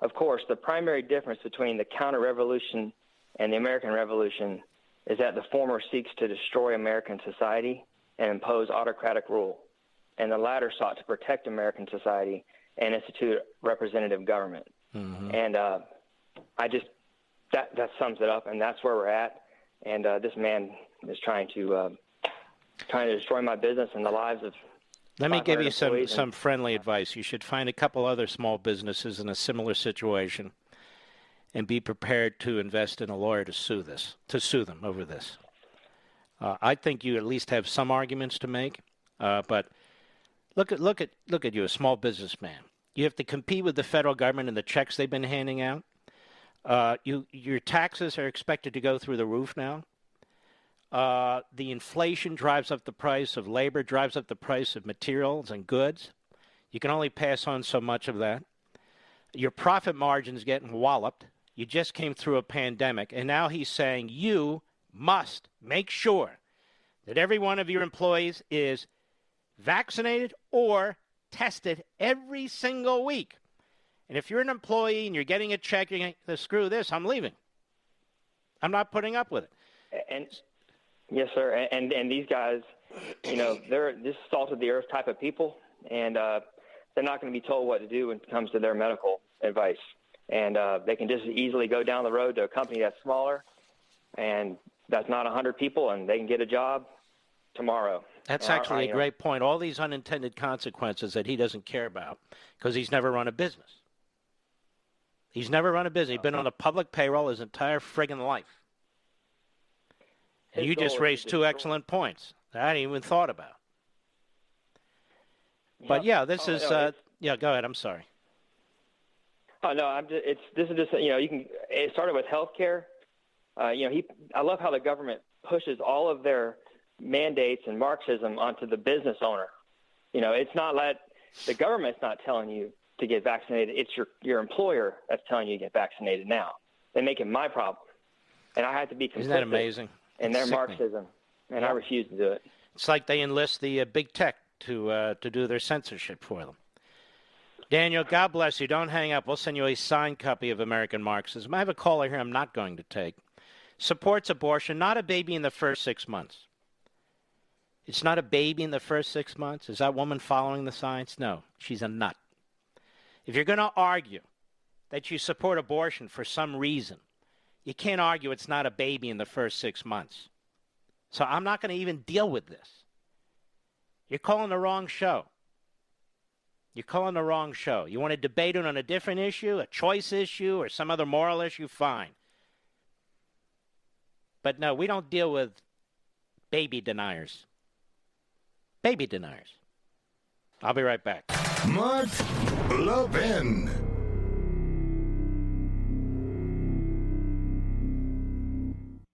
of course, the primary difference between the counter-revolution and the American Revolution is that the former seeks to destroy American society and impose autocratic rule, and the latter sought to protect American society and institute representative government. Mm-hmm. And that sums it up, and that's where we're at. And this man is trying to trying to destroy my business and the lives of. Let me give you 500 employees some friendly advice. You should find a couple other small businesses in a similar situation and be prepared to invest in a lawyer to sue them over this. I think you at least have some arguments to make, but look at you, a small businessman. You have to compete with the federal government and the checks they've been handing out. Your taxes are expected to go through the roof now. The inflation drives up the price of labor, drives up the price of materials and goods. You can only pass on so much of that. Your profit margin's getting walloped. You just came through a pandemic, and now he's saying you must make sure that every one of your employees is vaccinated or tested every single week. And if you're an employee and you're getting a check, you're going, screw this, I'm leaving. I'm not putting up with it. And yes, sir. And these guys, they're just salt of the earth type of people, and they're not going to be told what to do when it comes to their medical advice. And they can just easily go down the road to a company that's smaller, and that's not 100 people, and they can get a job tomorrow. That's actually a great point. All these unintended consequences that he doesn't care about because he's never run a business. He's never run a business. He's been on a public payroll his entire friggin' life. And you just raised two excellent points that I hadn't even thought about. But this is go ahead. I'm sorry. Oh no, this is just you can. It started with healthcare. I love how the government pushes all of their mandates and Marxism onto the business owner. It's not the government's not telling you to get vaccinated. It's your employer that's telling you to get vaccinated now. They make it my problem, and I have to be complicit. Isn't that amazing? In their Marxism, and I refuse to do it. It's like they enlist the big tech to do their censorship for them. Daniel, God bless you. Don't hang up. We'll send you a signed copy of American Marxism. I have a caller here I'm not going to take. Supports abortion, not a baby in the first 6 months. It's not a baby in the first 6 months. Is that woman following the science? No, she's a nut. If you're going to argue that you support abortion for some reason, you can't argue it's not a baby in the first 6 months. So I'm not going to even deal with this. You're calling the wrong show. You're calling the wrong show. You want to debate it on a different issue, a choice issue, or some other moral issue, fine. But no, we don't deal with baby deniers. Baby deniers. I'll be right back. Mark Levin.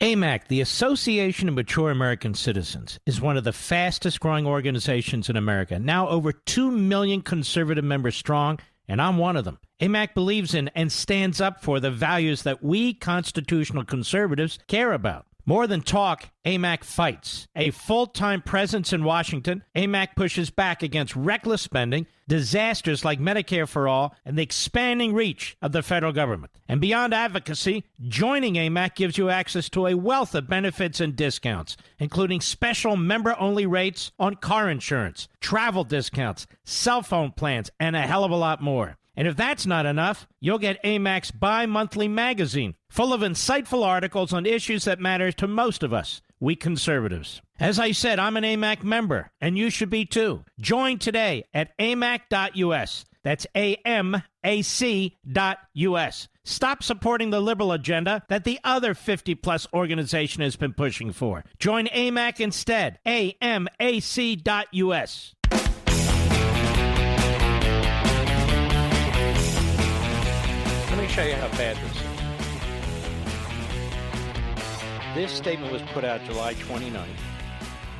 AMAC, the Association of Mature American Citizens, is one of the fastest-growing organizations in America, now over 2 million conservative members strong, and I'm one of them. AMAC believes in and stands up for the values that we constitutional conservatives care about. More than talk, AMAC fights. A full-time presence in Washington, AMAC pushes back against reckless spending, disasters like Medicare for All, and the expanding reach of the federal government. And beyond advocacy, joining AMAC gives you access to a wealth of benefits and discounts, including special member-only rates on car insurance, travel discounts, cell phone plans, and a hell of a lot more. And if that's not enough, you'll get AMAC's bi-monthly magazine, full of insightful articles on issues that matter to most of us, we conservatives. As I said, I'm an AMAC member, and you should be too. Join today at amac.us. That's AMAC.us. Stop supporting the liberal agenda that the other 50-plus organization has been pushing for. Join AMAC instead. AMAC.us. Let me show you how bad this is. This statement was put out July 29th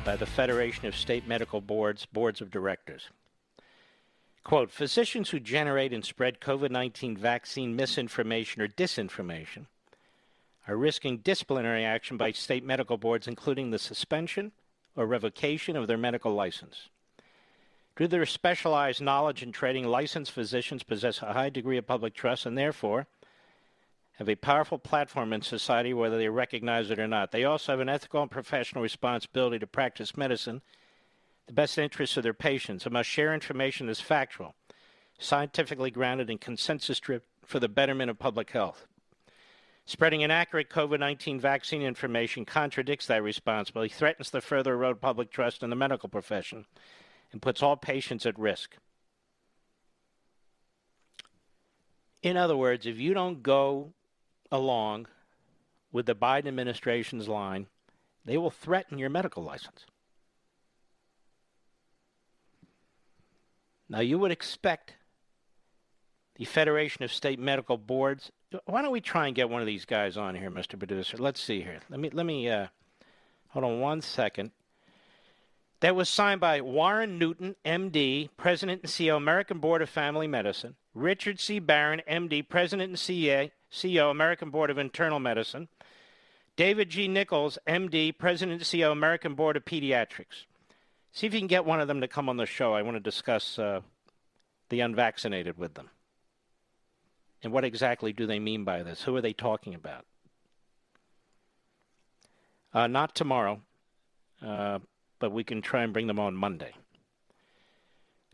by the Federation of State Medical Boards of Directors. Quote, physicians who generate and spread COVID-19 vaccine misinformation or disinformation are risking disciplinary action by state medical boards, including the suspension or revocation of their medical license. Due to their specialized knowledge and training, licensed physicians possess a high degree of public trust and therefore have a powerful platform in society whether they recognize it or not. They also have an ethical and professional responsibility to practice medicine in the best interests of their patients and must share information that is factual, scientifically grounded, and consensus-driven for the betterment of public health. Spreading inaccurate COVID-19 vaccine information contradicts that responsibility, threatens to further erode public trust in the medical profession, and puts all patients at risk. In other words, if you don't go along with the Biden administration's line, they will threaten your medical license. Now, you would expect the Federation of State Medical Boards. Why don't we try and get one of these guys on here, Mr. Producer? Let's see here. Let me hold on one second. That was signed by Warren Newton, M.D., President and CEO, American Board of Family Medicine, Richard C. Barron, M.D., President and CEO, American Board of Internal Medicine, David G. Nichols, M.D., President and CEO, American Board of Pediatrics. See if you can get one of them to come on the show. I want to discuss the unvaccinated with them. And what exactly do they mean by this? Who are they talking about? Not tomorrow, but we can try and bring them on Monday.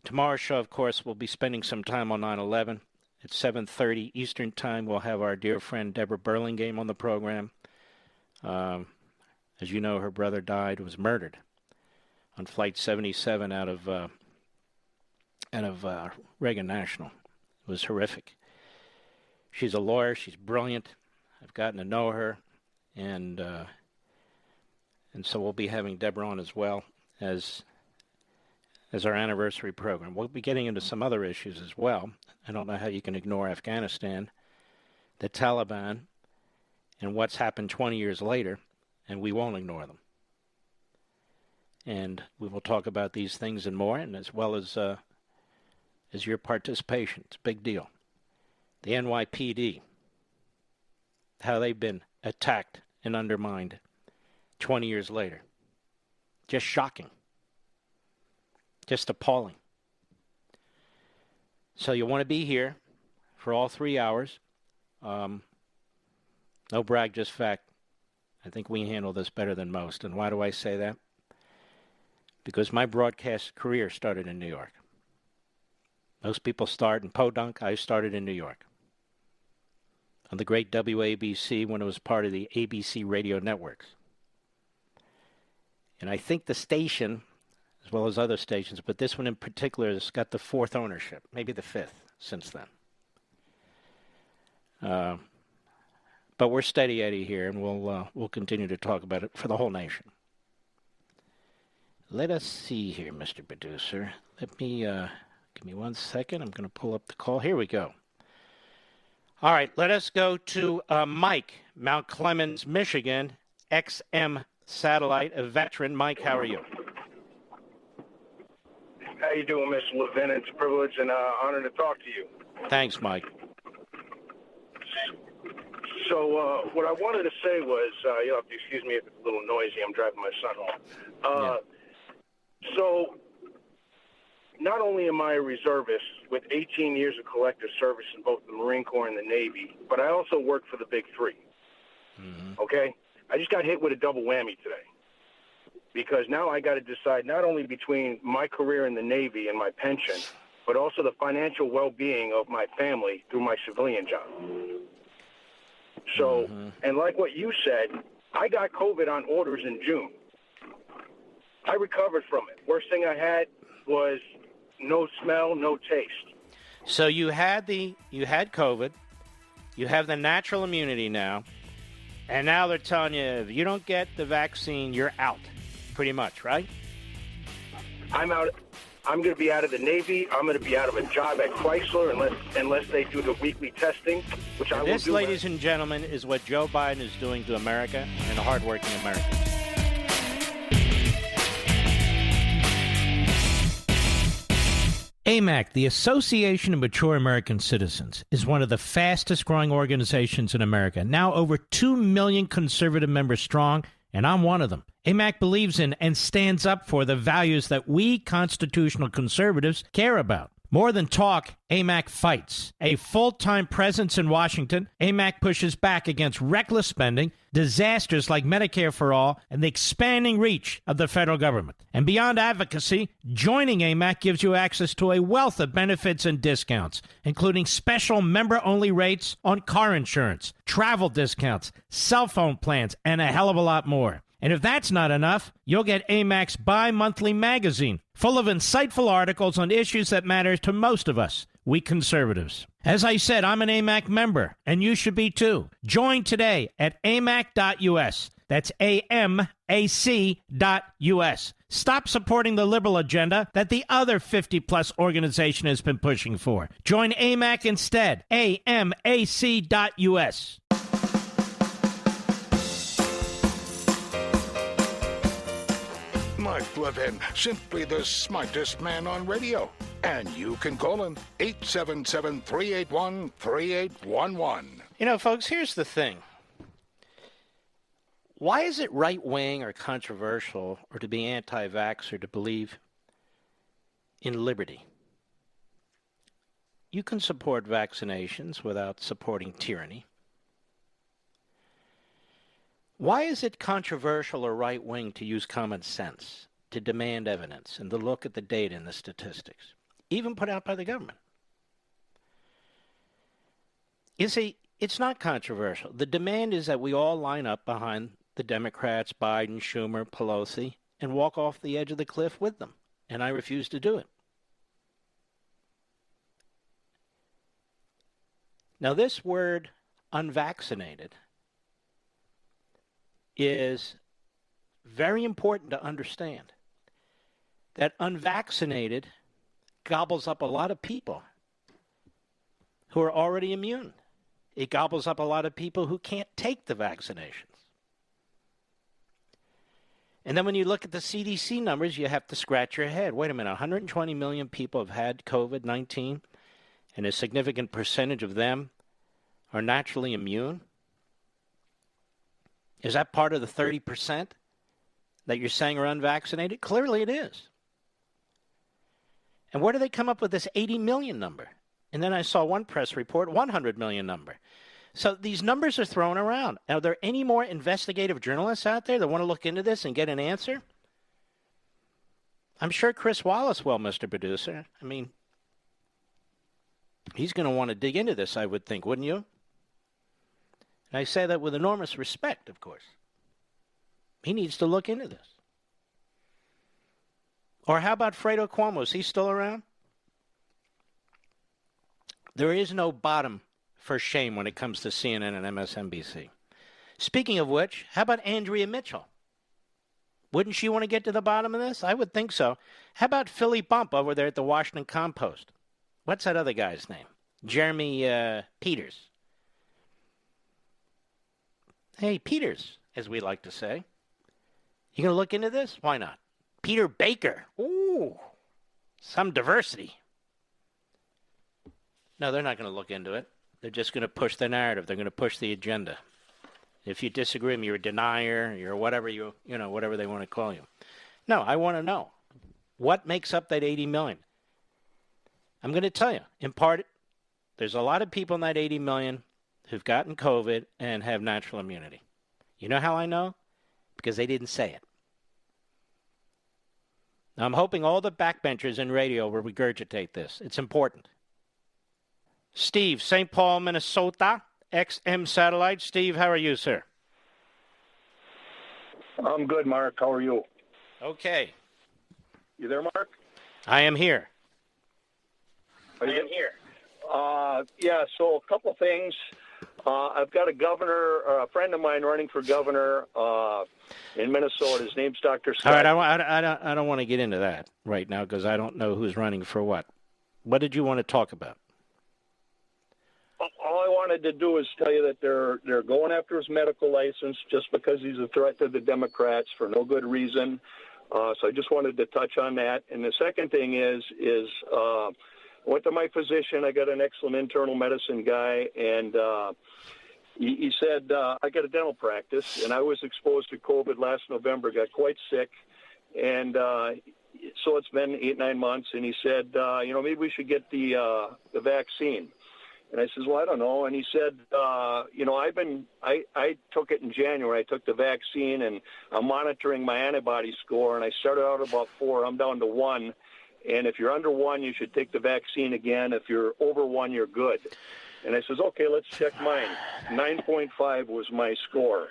Tomorrow's show, of course, we'll be spending some time on 9/11. At 7:30 Eastern Time, we'll have our dear friend Deborah Burlingame on the program. As you know, her brother was murdered on Flight 77 out of Reagan National. It was horrific. She's a lawyer. She's brilliant. I've gotten to know her, and so we'll be having Deborah on as well as our anniversary program. We'll be getting into some other issues as well. I don't know how you can ignore Afghanistan, the Taliban, and what's happened 20 years later, and we won't ignore them. And we will talk about these things and more, and as well as your participation. It's a big deal. The NYPD, how they've been attacked and undermined 20 years later. Just shocking. Just appalling. So you want to be here for all 3 hours. No brag, just fact. I think we handle this better than most. And why do I say that? Because my broadcast career started in New York. Most people start in Podunk. I started in New York. On the great WABC when it was part of the ABC radio networks. And I think the station, as well as other stations, but this one in particular has got the fourth ownership, maybe the fifth since then. But we're steady Eddie here, and we'll continue to talk about it for the whole nation. Let us see here, Mr. Producer. Let me give me 1 second. I'm going to pull up the call. Here we go. All right, let us go to Mike, Mount Clemens, Michigan, XM Satellite, a veteran. Mike, how are you? How you doing, Mr. Levin? It's a privilege and honor to talk to you. Thanks, Mike. So what I wanted to say was, you'll have to excuse me if it's a little noisy. I'm driving my son home. So not only am I a reservist with 18 years of collective service in both the Marine Corps and the Navy, but I also work for the Big Three. Mm-hmm. Okay? I just got hit with a double whammy today because now I got to decide not only between my career in the Navy and my pension, but also the financial well-being of my family through my civilian job. So, and like what you said, I got COVID on orders in June. I recovered from it. Worst thing I had was no smell, no taste. So you had COVID, you have the natural immunity now, and now they're telling you if you don't get the vaccine, you're out, pretty much, right? I'm out. I'm going to be out of the Navy. I'm going to be out of a job at Chrysler unless they do the weekly testing, which I will do. This, ladies and gentlemen, is what Joe Biden is doing to America and hardworking Americans. AMAC, the Association of Mature American Citizens, is one of the fastest growing organizations in America. Now over 2 million conservative members strong, and I'm one of them. AMAC believes in and stands up for the values that we constitutional conservatives care about. More than talk, AMAC fights. A full-time presence in Washington, AMAC pushes back against reckless spending, disasters like Medicare for All, and the expanding reach of the federal government. And beyond advocacy, joining AMAC gives you access to a wealth of benefits and discounts, including special member-only rates on car insurance, travel discounts, cell phone plans, and a hell of a lot more. And if that's not enough, you'll get AMAC's bi-monthly magazine, full of insightful articles on issues that matter to most of us, we conservatives. As I said, I'm an AMAC member, and you should be too. Join today at amac.us. That's AMAC.us. Stop supporting the liberal agenda that the other 50-plus organization has been pushing for. Join AMAC instead. AMAC.us. Reed Levin, simply the smartest man on radio. And you can call him 877-381-3811. You know, folks, here's the thing. Why is it right-wing or controversial or to be anti-vax or to believe in liberty? You can support vaccinations without supporting tyranny. Why is it controversial or right-wing to use common sense, to demand evidence, and to look at the data and the statistics, even put out by the government? It's not controversial. The demand is that we all line up behind the Democrats, Biden, Schumer, Pelosi, and walk off the edge of the cliff with them. And I refuse to do it. Now, this word unvaccinated is very important to understand. That unvaccinated gobbles up a lot of people who are already immune. It gobbles up a lot of people who can't take the vaccinations. And then when you look at the CDC numbers, you have to scratch your head. Wait a minute, 120 million people have had COVID-19, and a significant percentage of them are naturally immune? Is that part of the 30% that you're saying are unvaccinated? Clearly it is. And where do they come up with this 80 million number? And then I saw one press report, 100 million number. So these numbers are thrown around. Are there any more investigative journalists out there that want to look into this and get an answer? I'm sure Chris Wallace will, Mr. Producer. I mean, he's going to want to dig into this, I would think, wouldn't you? And I say that with enormous respect, of course. He needs to look into this. Or how about Fredo Cuomo? Is he still around? There is no bottom for shame when it comes to CNN and MSNBC. Speaking of which, how about Andrea Mitchell? Wouldn't she want to get to the bottom of this? I would think so. How about Philly Bump over there at the Washington Compost? What's that other guy's name? Jeremy Peters. Hey, Peters, as we like to say. You going to look into this? Why not? Peter Baker. Ooh, some diversity. No, they're not going to look into it. They're just going to push the narrative. They're going to push the agenda. If you disagree with them, you're a denier, you're whatever whatever they want to call you. No, I want to know what makes up that 80 million. I'm going to tell you, in part, there's a lot of people in that 80 million who've gotten COVID and have natural immunity. You know how I know? Because they didn't say it. Now, I'm hoping all the backbenchers in radio will regurgitate this. It's important. Steve, St. Paul, Minnesota, XM Satellite. Steve, how are you, sir? I'm good, Mark. How are you? Okay. You there, Mark? I am here. Yeah, so a couple things. I've got a friend of mine running for governor in Minnesota. His name's Dr. Scott. All right, I don't want to get into that right now because I don't know who's running for what. What did you want to talk about? All I wanted to do is tell you that they're going after his medical license just because he's a threat to the Democrats for no good reason. So I just wanted to touch on that. And the second thing is I went to my physician. I got an excellent internal medicine guy, and he said, I got a dental practice, and I was exposed to COVID last November, got quite sick, and so it's been 8-9 months, and he said, maybe we should get the vaccine. And I says, well, I don't know. And he said, I took it in January. I took the vaccine, and I'm monitoring my antibody score. And I started out about 4. I'm down to 1. And if you're under 1, you should take the vaccine again. If you're over 1, you're good. And I says, okay, let's check mine. 9.5 was my score.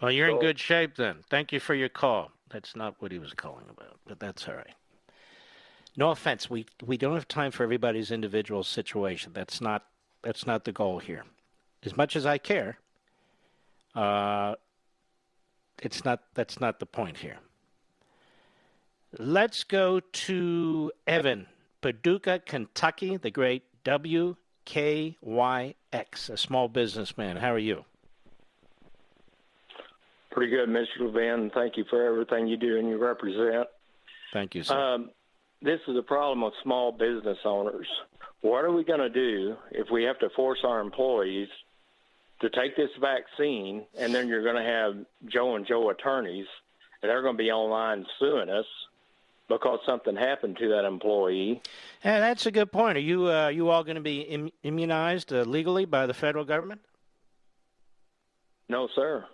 Well, you're in good shape then. Thank you for your call. That's not what he was calling about, but that's all right. No offense. We don't have time for everybody's individual situation. That's not the goal here. As much as I care, that's not the point here. Let's go to Evan, Paducah, Kentucky, the great WKYX, a small businessman. How are you? Pretty good, Mr. Levin. Thank you for everything you do and you represent. Thank you, sir. This is a problem with small business owners. What are we going to do if we have to force our employees to take this vaccine, and then you're going to have Joe and Joe attorneys, and they're going to be online suing us because something happened to that employee? Hey, that's a good point. Are you all going to be immunized legally by the federal government? No, sir.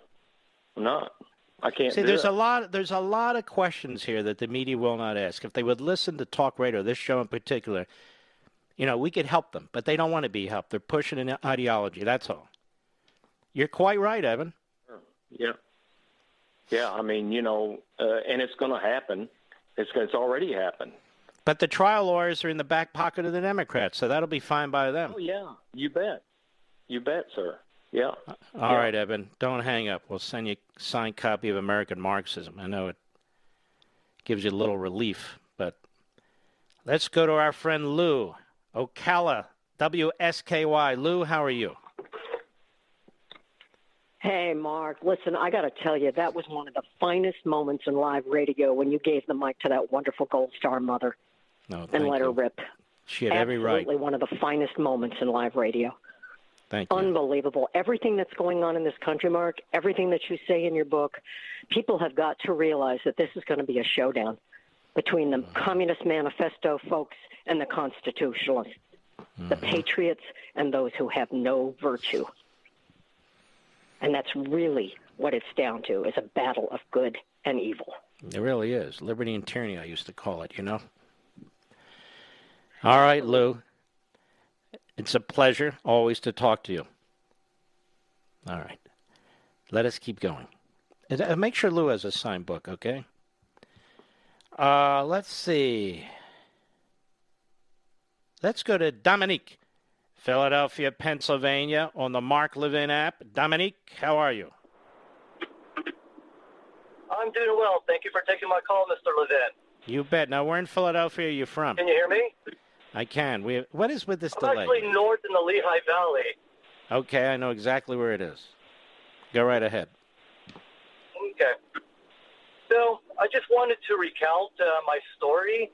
I'm not. I can't. See, do there's it. a lot of questions here that the media will not ask. If they would listen to talk radio, this show in particular, we could help them, but they don't want to be helped. They're pushing an ideology. That's all. You're quite right, Evan. Yeah. Yeah, I mean, and it's going to happen. It's already happened. But the trial lawyers are in the back pocket of the Democrats, so that'll be fine by them. Oh, yeah. You bet. You bet, sir. Yeah. All right, Evan, don't hang up. We'll send you a signed copy of American Marxism. I know it gives you a little relief, but let's go to our friend Lou, Ocala, WSKY. Lou, how are you? Hey, Mark, listen, I got to tell you, that was one of the finest moments in live radio when you gave the mic to that wonderful Gold Star mother and let her rip. She had every right. Absolutely one of the finest moments in live radio. Thank you. Unbelievable. Everything that's going on in this country, Mark, everything that you say in your book, people have got to realize that this is going to be a showdown between the Communist Manifesto folks and the Constitutionalists, the patriots and those who have no virtue. And that's really what it's down to, is a battle of good and evil. It really is. Liberty and tyranny, I used to call it, All right, Lou. It's a pleasure always to talk to you. All right. Let us keep going. Make sure Lou has a signed book, okay? Let's see. Let's go to Dominique, Philadelphia, Pennsylvania, on the Mark Levin app. Dominique, how are you? I'm doing well. Thank you for taking my call, Mr. Levin. You bet. Now, where in Philadelphia are you from? Can you hear me? I can. What is with this I'm delay? actually north in the Lehigh Valley. Okay, I know exactly where it is. Go right ahead. Okay. So I just wanted to recount my story.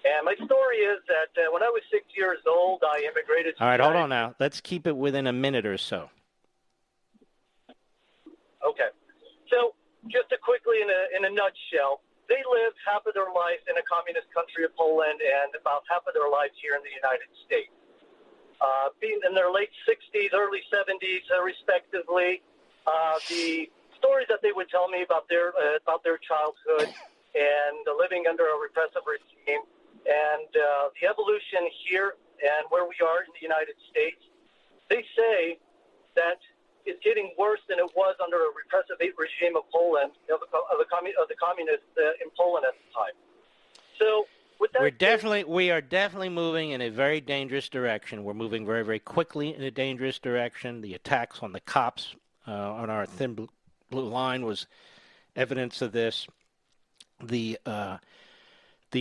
And my story is that when I was 6 years old, I immigrated to All right, hold on now. Let's keep it within a minute or so. Okay. So just to quickly, in a nutshell, they lived half of their life in a communist country of Poland and about half of their lives here in the United States. Being in their late 60s, early 70s, respectively, the stories that they would tell me about their childhood and living under a repressive regime and the evolution here and where we are in the United States, they say that it's getting worse than it was under a repressive regime of Poland, of the communists in Poland at the time. So, with that, we are definitely moving in a very dangerous direction. We're moving very, very quickly in a dangerous direction. The attacks on the cops on our thin blue line was evidence of this. The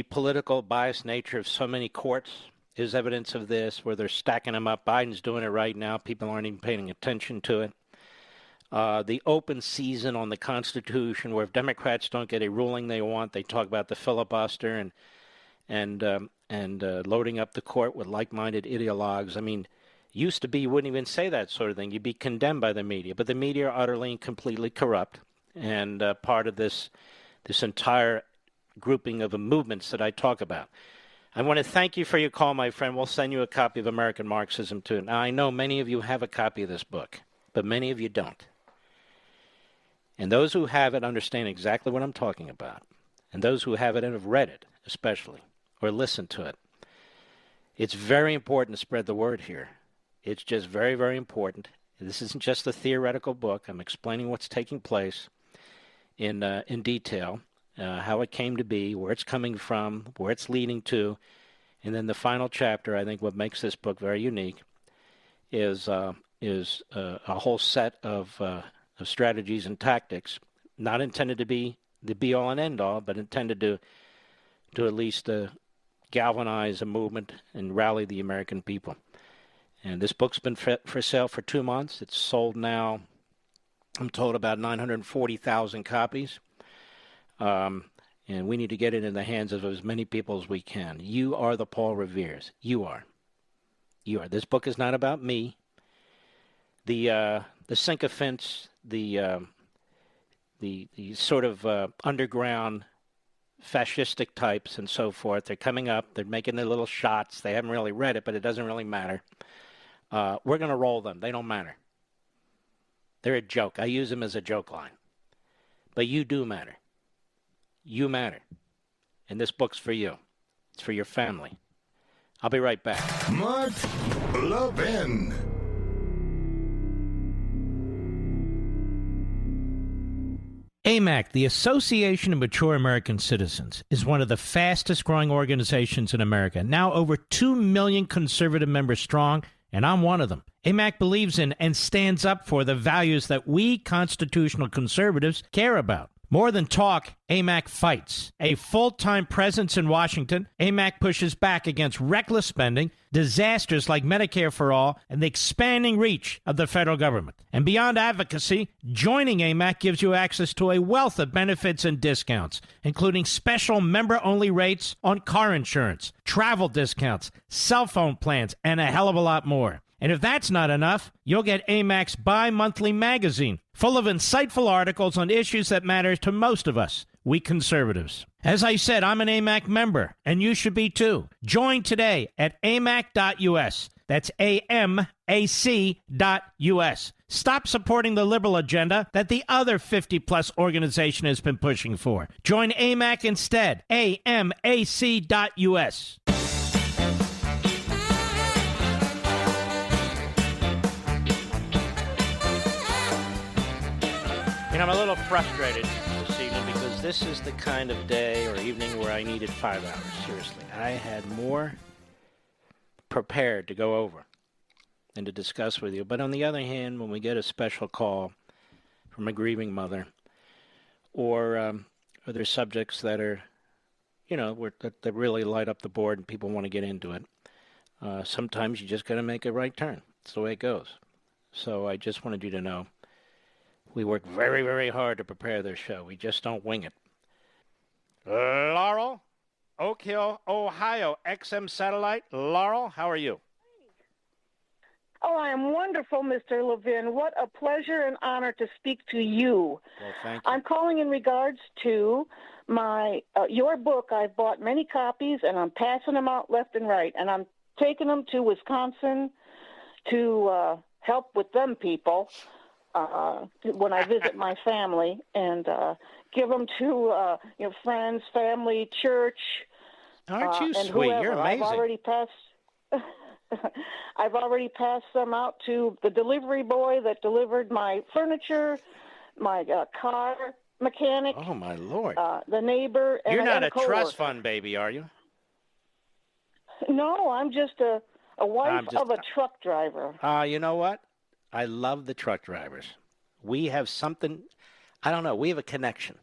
political biased nature of so many courts is evidence of this, where they're stacking them up. Biden's doing it right now. People aren't even paying attention to it. The open season on the Constitution, where if Democrats don't get a ruling they want, they talk about the filibuster and loading up the court with like-minded ideologues. I mean, used to be you wouldn't even say that sort of thing. You'd be condemned by the media. But the media are utterly and completely corrupt. And part of this entire grouping of movements that I talk about. I want to thank you for your call, my friend. We'll send you a copy of American Marxism, too. Now, I know many of you have a copy of this book, but many of you don't. And those who have it understand exactly what I'm talking about. And those who have it and have read it, especially, or listened to it. It's very important to spread the word here. It's just very, very important. This isn't just a theoretical book. I'm explaining what's taking place in detail, how it came to be, where it's coming from, where it's leading to. And then the final chapter, I think what makes this book very unique, is a whole set of strategies and tactics, not intended to be the be-all and end-all, but intended to at least galvanize a movement and rally the American people. And this book's been for sale for 2 months. It's sold now, I'm told, about 940,000 copies. And we need to get it in the hands of as many people as we can. You are the Paul Reveres. You are. You are. This book is not about me. The sycophants, the sort of underground fascistic types and so forth, they're coming up. They're making their little shots. They haven't really read it, but it doesn't really matter. We're going to roll them. They don't matter. They're a joke. I use them as a joke line. But you do matter. You matter. And this book's for you. It's for your family. I'll be right back. Mark Levin. AMAC, the Association of Mature American Citizens, is one of the fastest growing organizations in America, now over 2 million conservative members strong, and I'm one of them. AMAC believes in and stands up for the values that we constitutional conservatives care about. More than talk, AMAC fights. A full-time presence in Washington, AMAC pushes back against reckless spending, disasters like Medicare for All, and the expanding reach of the federal government. And beyond advocacy, joining AMAC gives you access to a wealth of benefits and discounts, including special member-only rates on car insurance, travel discounts, cell phone plans, and a hell of a lot more. And if that's not enough, you'll get AMAC's bi-monthly magazine, full of insightful articles on issues that matter to most of us, we conservatives. As I said, I'm an AMAC member, and you should be too. Join today at amac.us. That's AMAC.us. Stop supporting the liberal agenda that the other 50-plus organization has been pushing for. Join AMAC instead. AMAC.us. You know, I'm a little frustrated this evening because this is the kind of day or evening where I needed 5 hours. Seriously. I had more prepared to go over and to discuss with you. But on the other hand, when we get a special call from a grieving mother or there's subjects that are, you know, that really light up the board and people want to get into it, sometimes you just got to make a right turn. It's the way it goes. So I just wanted you to know we work very, very hard to prepare this show. We just don't wing it. Laurel, Oak Hill, Ohio, XM Satellite. Laurel, how are you? Oh, I am wonderful, Mr. Levin. What a pleasure and honor to speak to you. Well, thank you. I'm calling in regards to my your book. I've bought many copies, and I'm passing them out left and right. And I'm taking them to Wisconsin to help with them people when I visit my family, and give them to friends, family, church. Aren't you and sweet? Whoever. You're amazing. I've already passed them out to the delivery boy that delivered my furniture, my car mechanic. Oh, my Lord. The neighbor. And You're not and a coworker. trust fund baby, are you? No, I'm just a wife of a truck driver. You know what? I love the truck drivers. We have something, I don't know, we have a connection.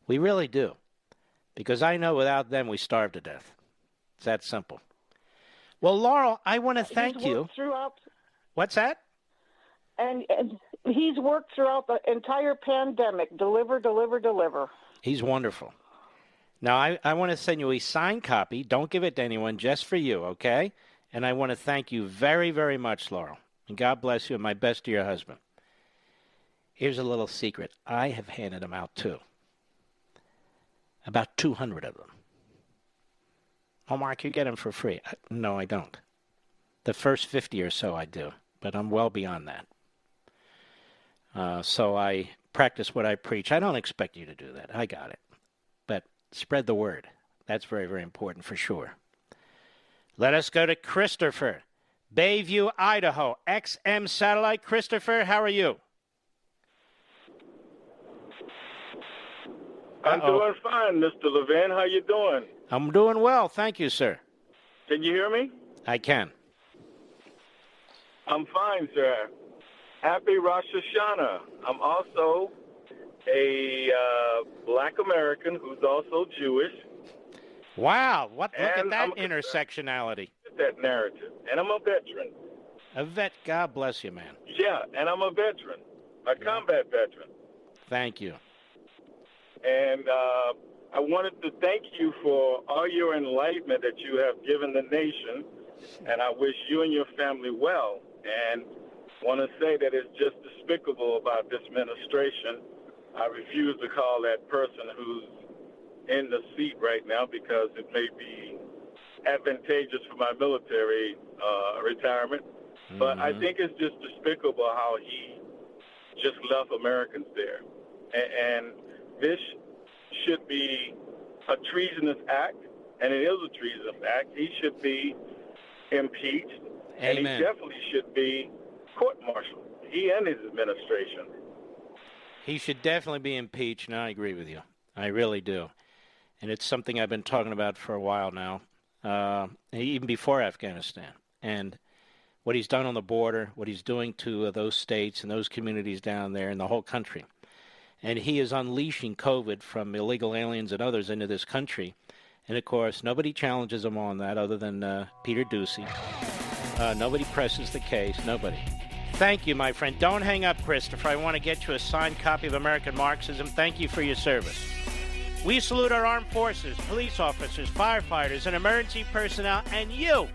We really do. Because I know without them we starve to death. It's that simple. Well, Laurel, I want to thank you. What's that? And he's worked throughout the entire pandemic. Deliver. He's wonderful. Now, I want to send you a signed copy. Don't give it to anyone, just for you, okay? And I want to thank you very, very much, Laurel. And God bless you, and my best to your husband. Here's a little secret. I have handed them out, too. About 200 of them. Oh, Mark, you get them for free. No, I don't. The first 50 or so I do, but I'm well beyond that. So I practice what I preach. I don't expect you to do that. I got it. But spread the word. That's very, very important for sure. Let us go to Christopher. Bayview, Idaho. XM Satellite. Christopher, how are you? I'm doing fine, Mr. Levin. How you doing? I'm doing well. Thank you, sir. Can you hear me? I can. I'm fine, sir. Happy Rosh Hashanah. I'm also a black American who's also Jewish. Wow. Look at that intersectionality. That narrative. And I'm a veteran. A vet. God bless you, man. Yeah, and I'm a veteran. A combat veteran. Thank you. And I wanted to thank you for all your enlightenment that you have given the nation. And I wish you and your family well. And want to say that it's just despicable about this administration. I refuse to call that person who's in the seat right now because it may be advantageous for my military retirement. Mm-hmm. But I think it's just despicable how he just left Americans there. And this should be a treasonous act, and it is a treasonous act. He should be impeached, Amen. And he definitely should be court-martialed, he and his administration. He should definitely be impeached, and I agree with you. I really do. And it's something I've been talking about for a while now, even before Afghanistan. And what he's done on the border, what he's doing to those states and those communities down there and the whole country. And he is unleashing COVID from illegal aliens and others into this country. And, of course, nobody challenges him on that other than Peter Doocy. Nobody presses the case. Nobody. Thank you, my friend. Don't hang up, Christopher. I want to get you a signed copy of American Marxism. Thank you for your service. We salute our armed forces, police officers, firefighters, and emergency personnel, and you,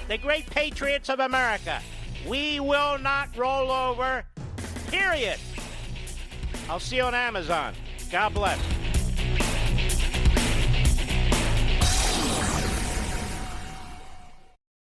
the great patriots of America. We will not roll over, period. I'll see you on Amazon. God bless.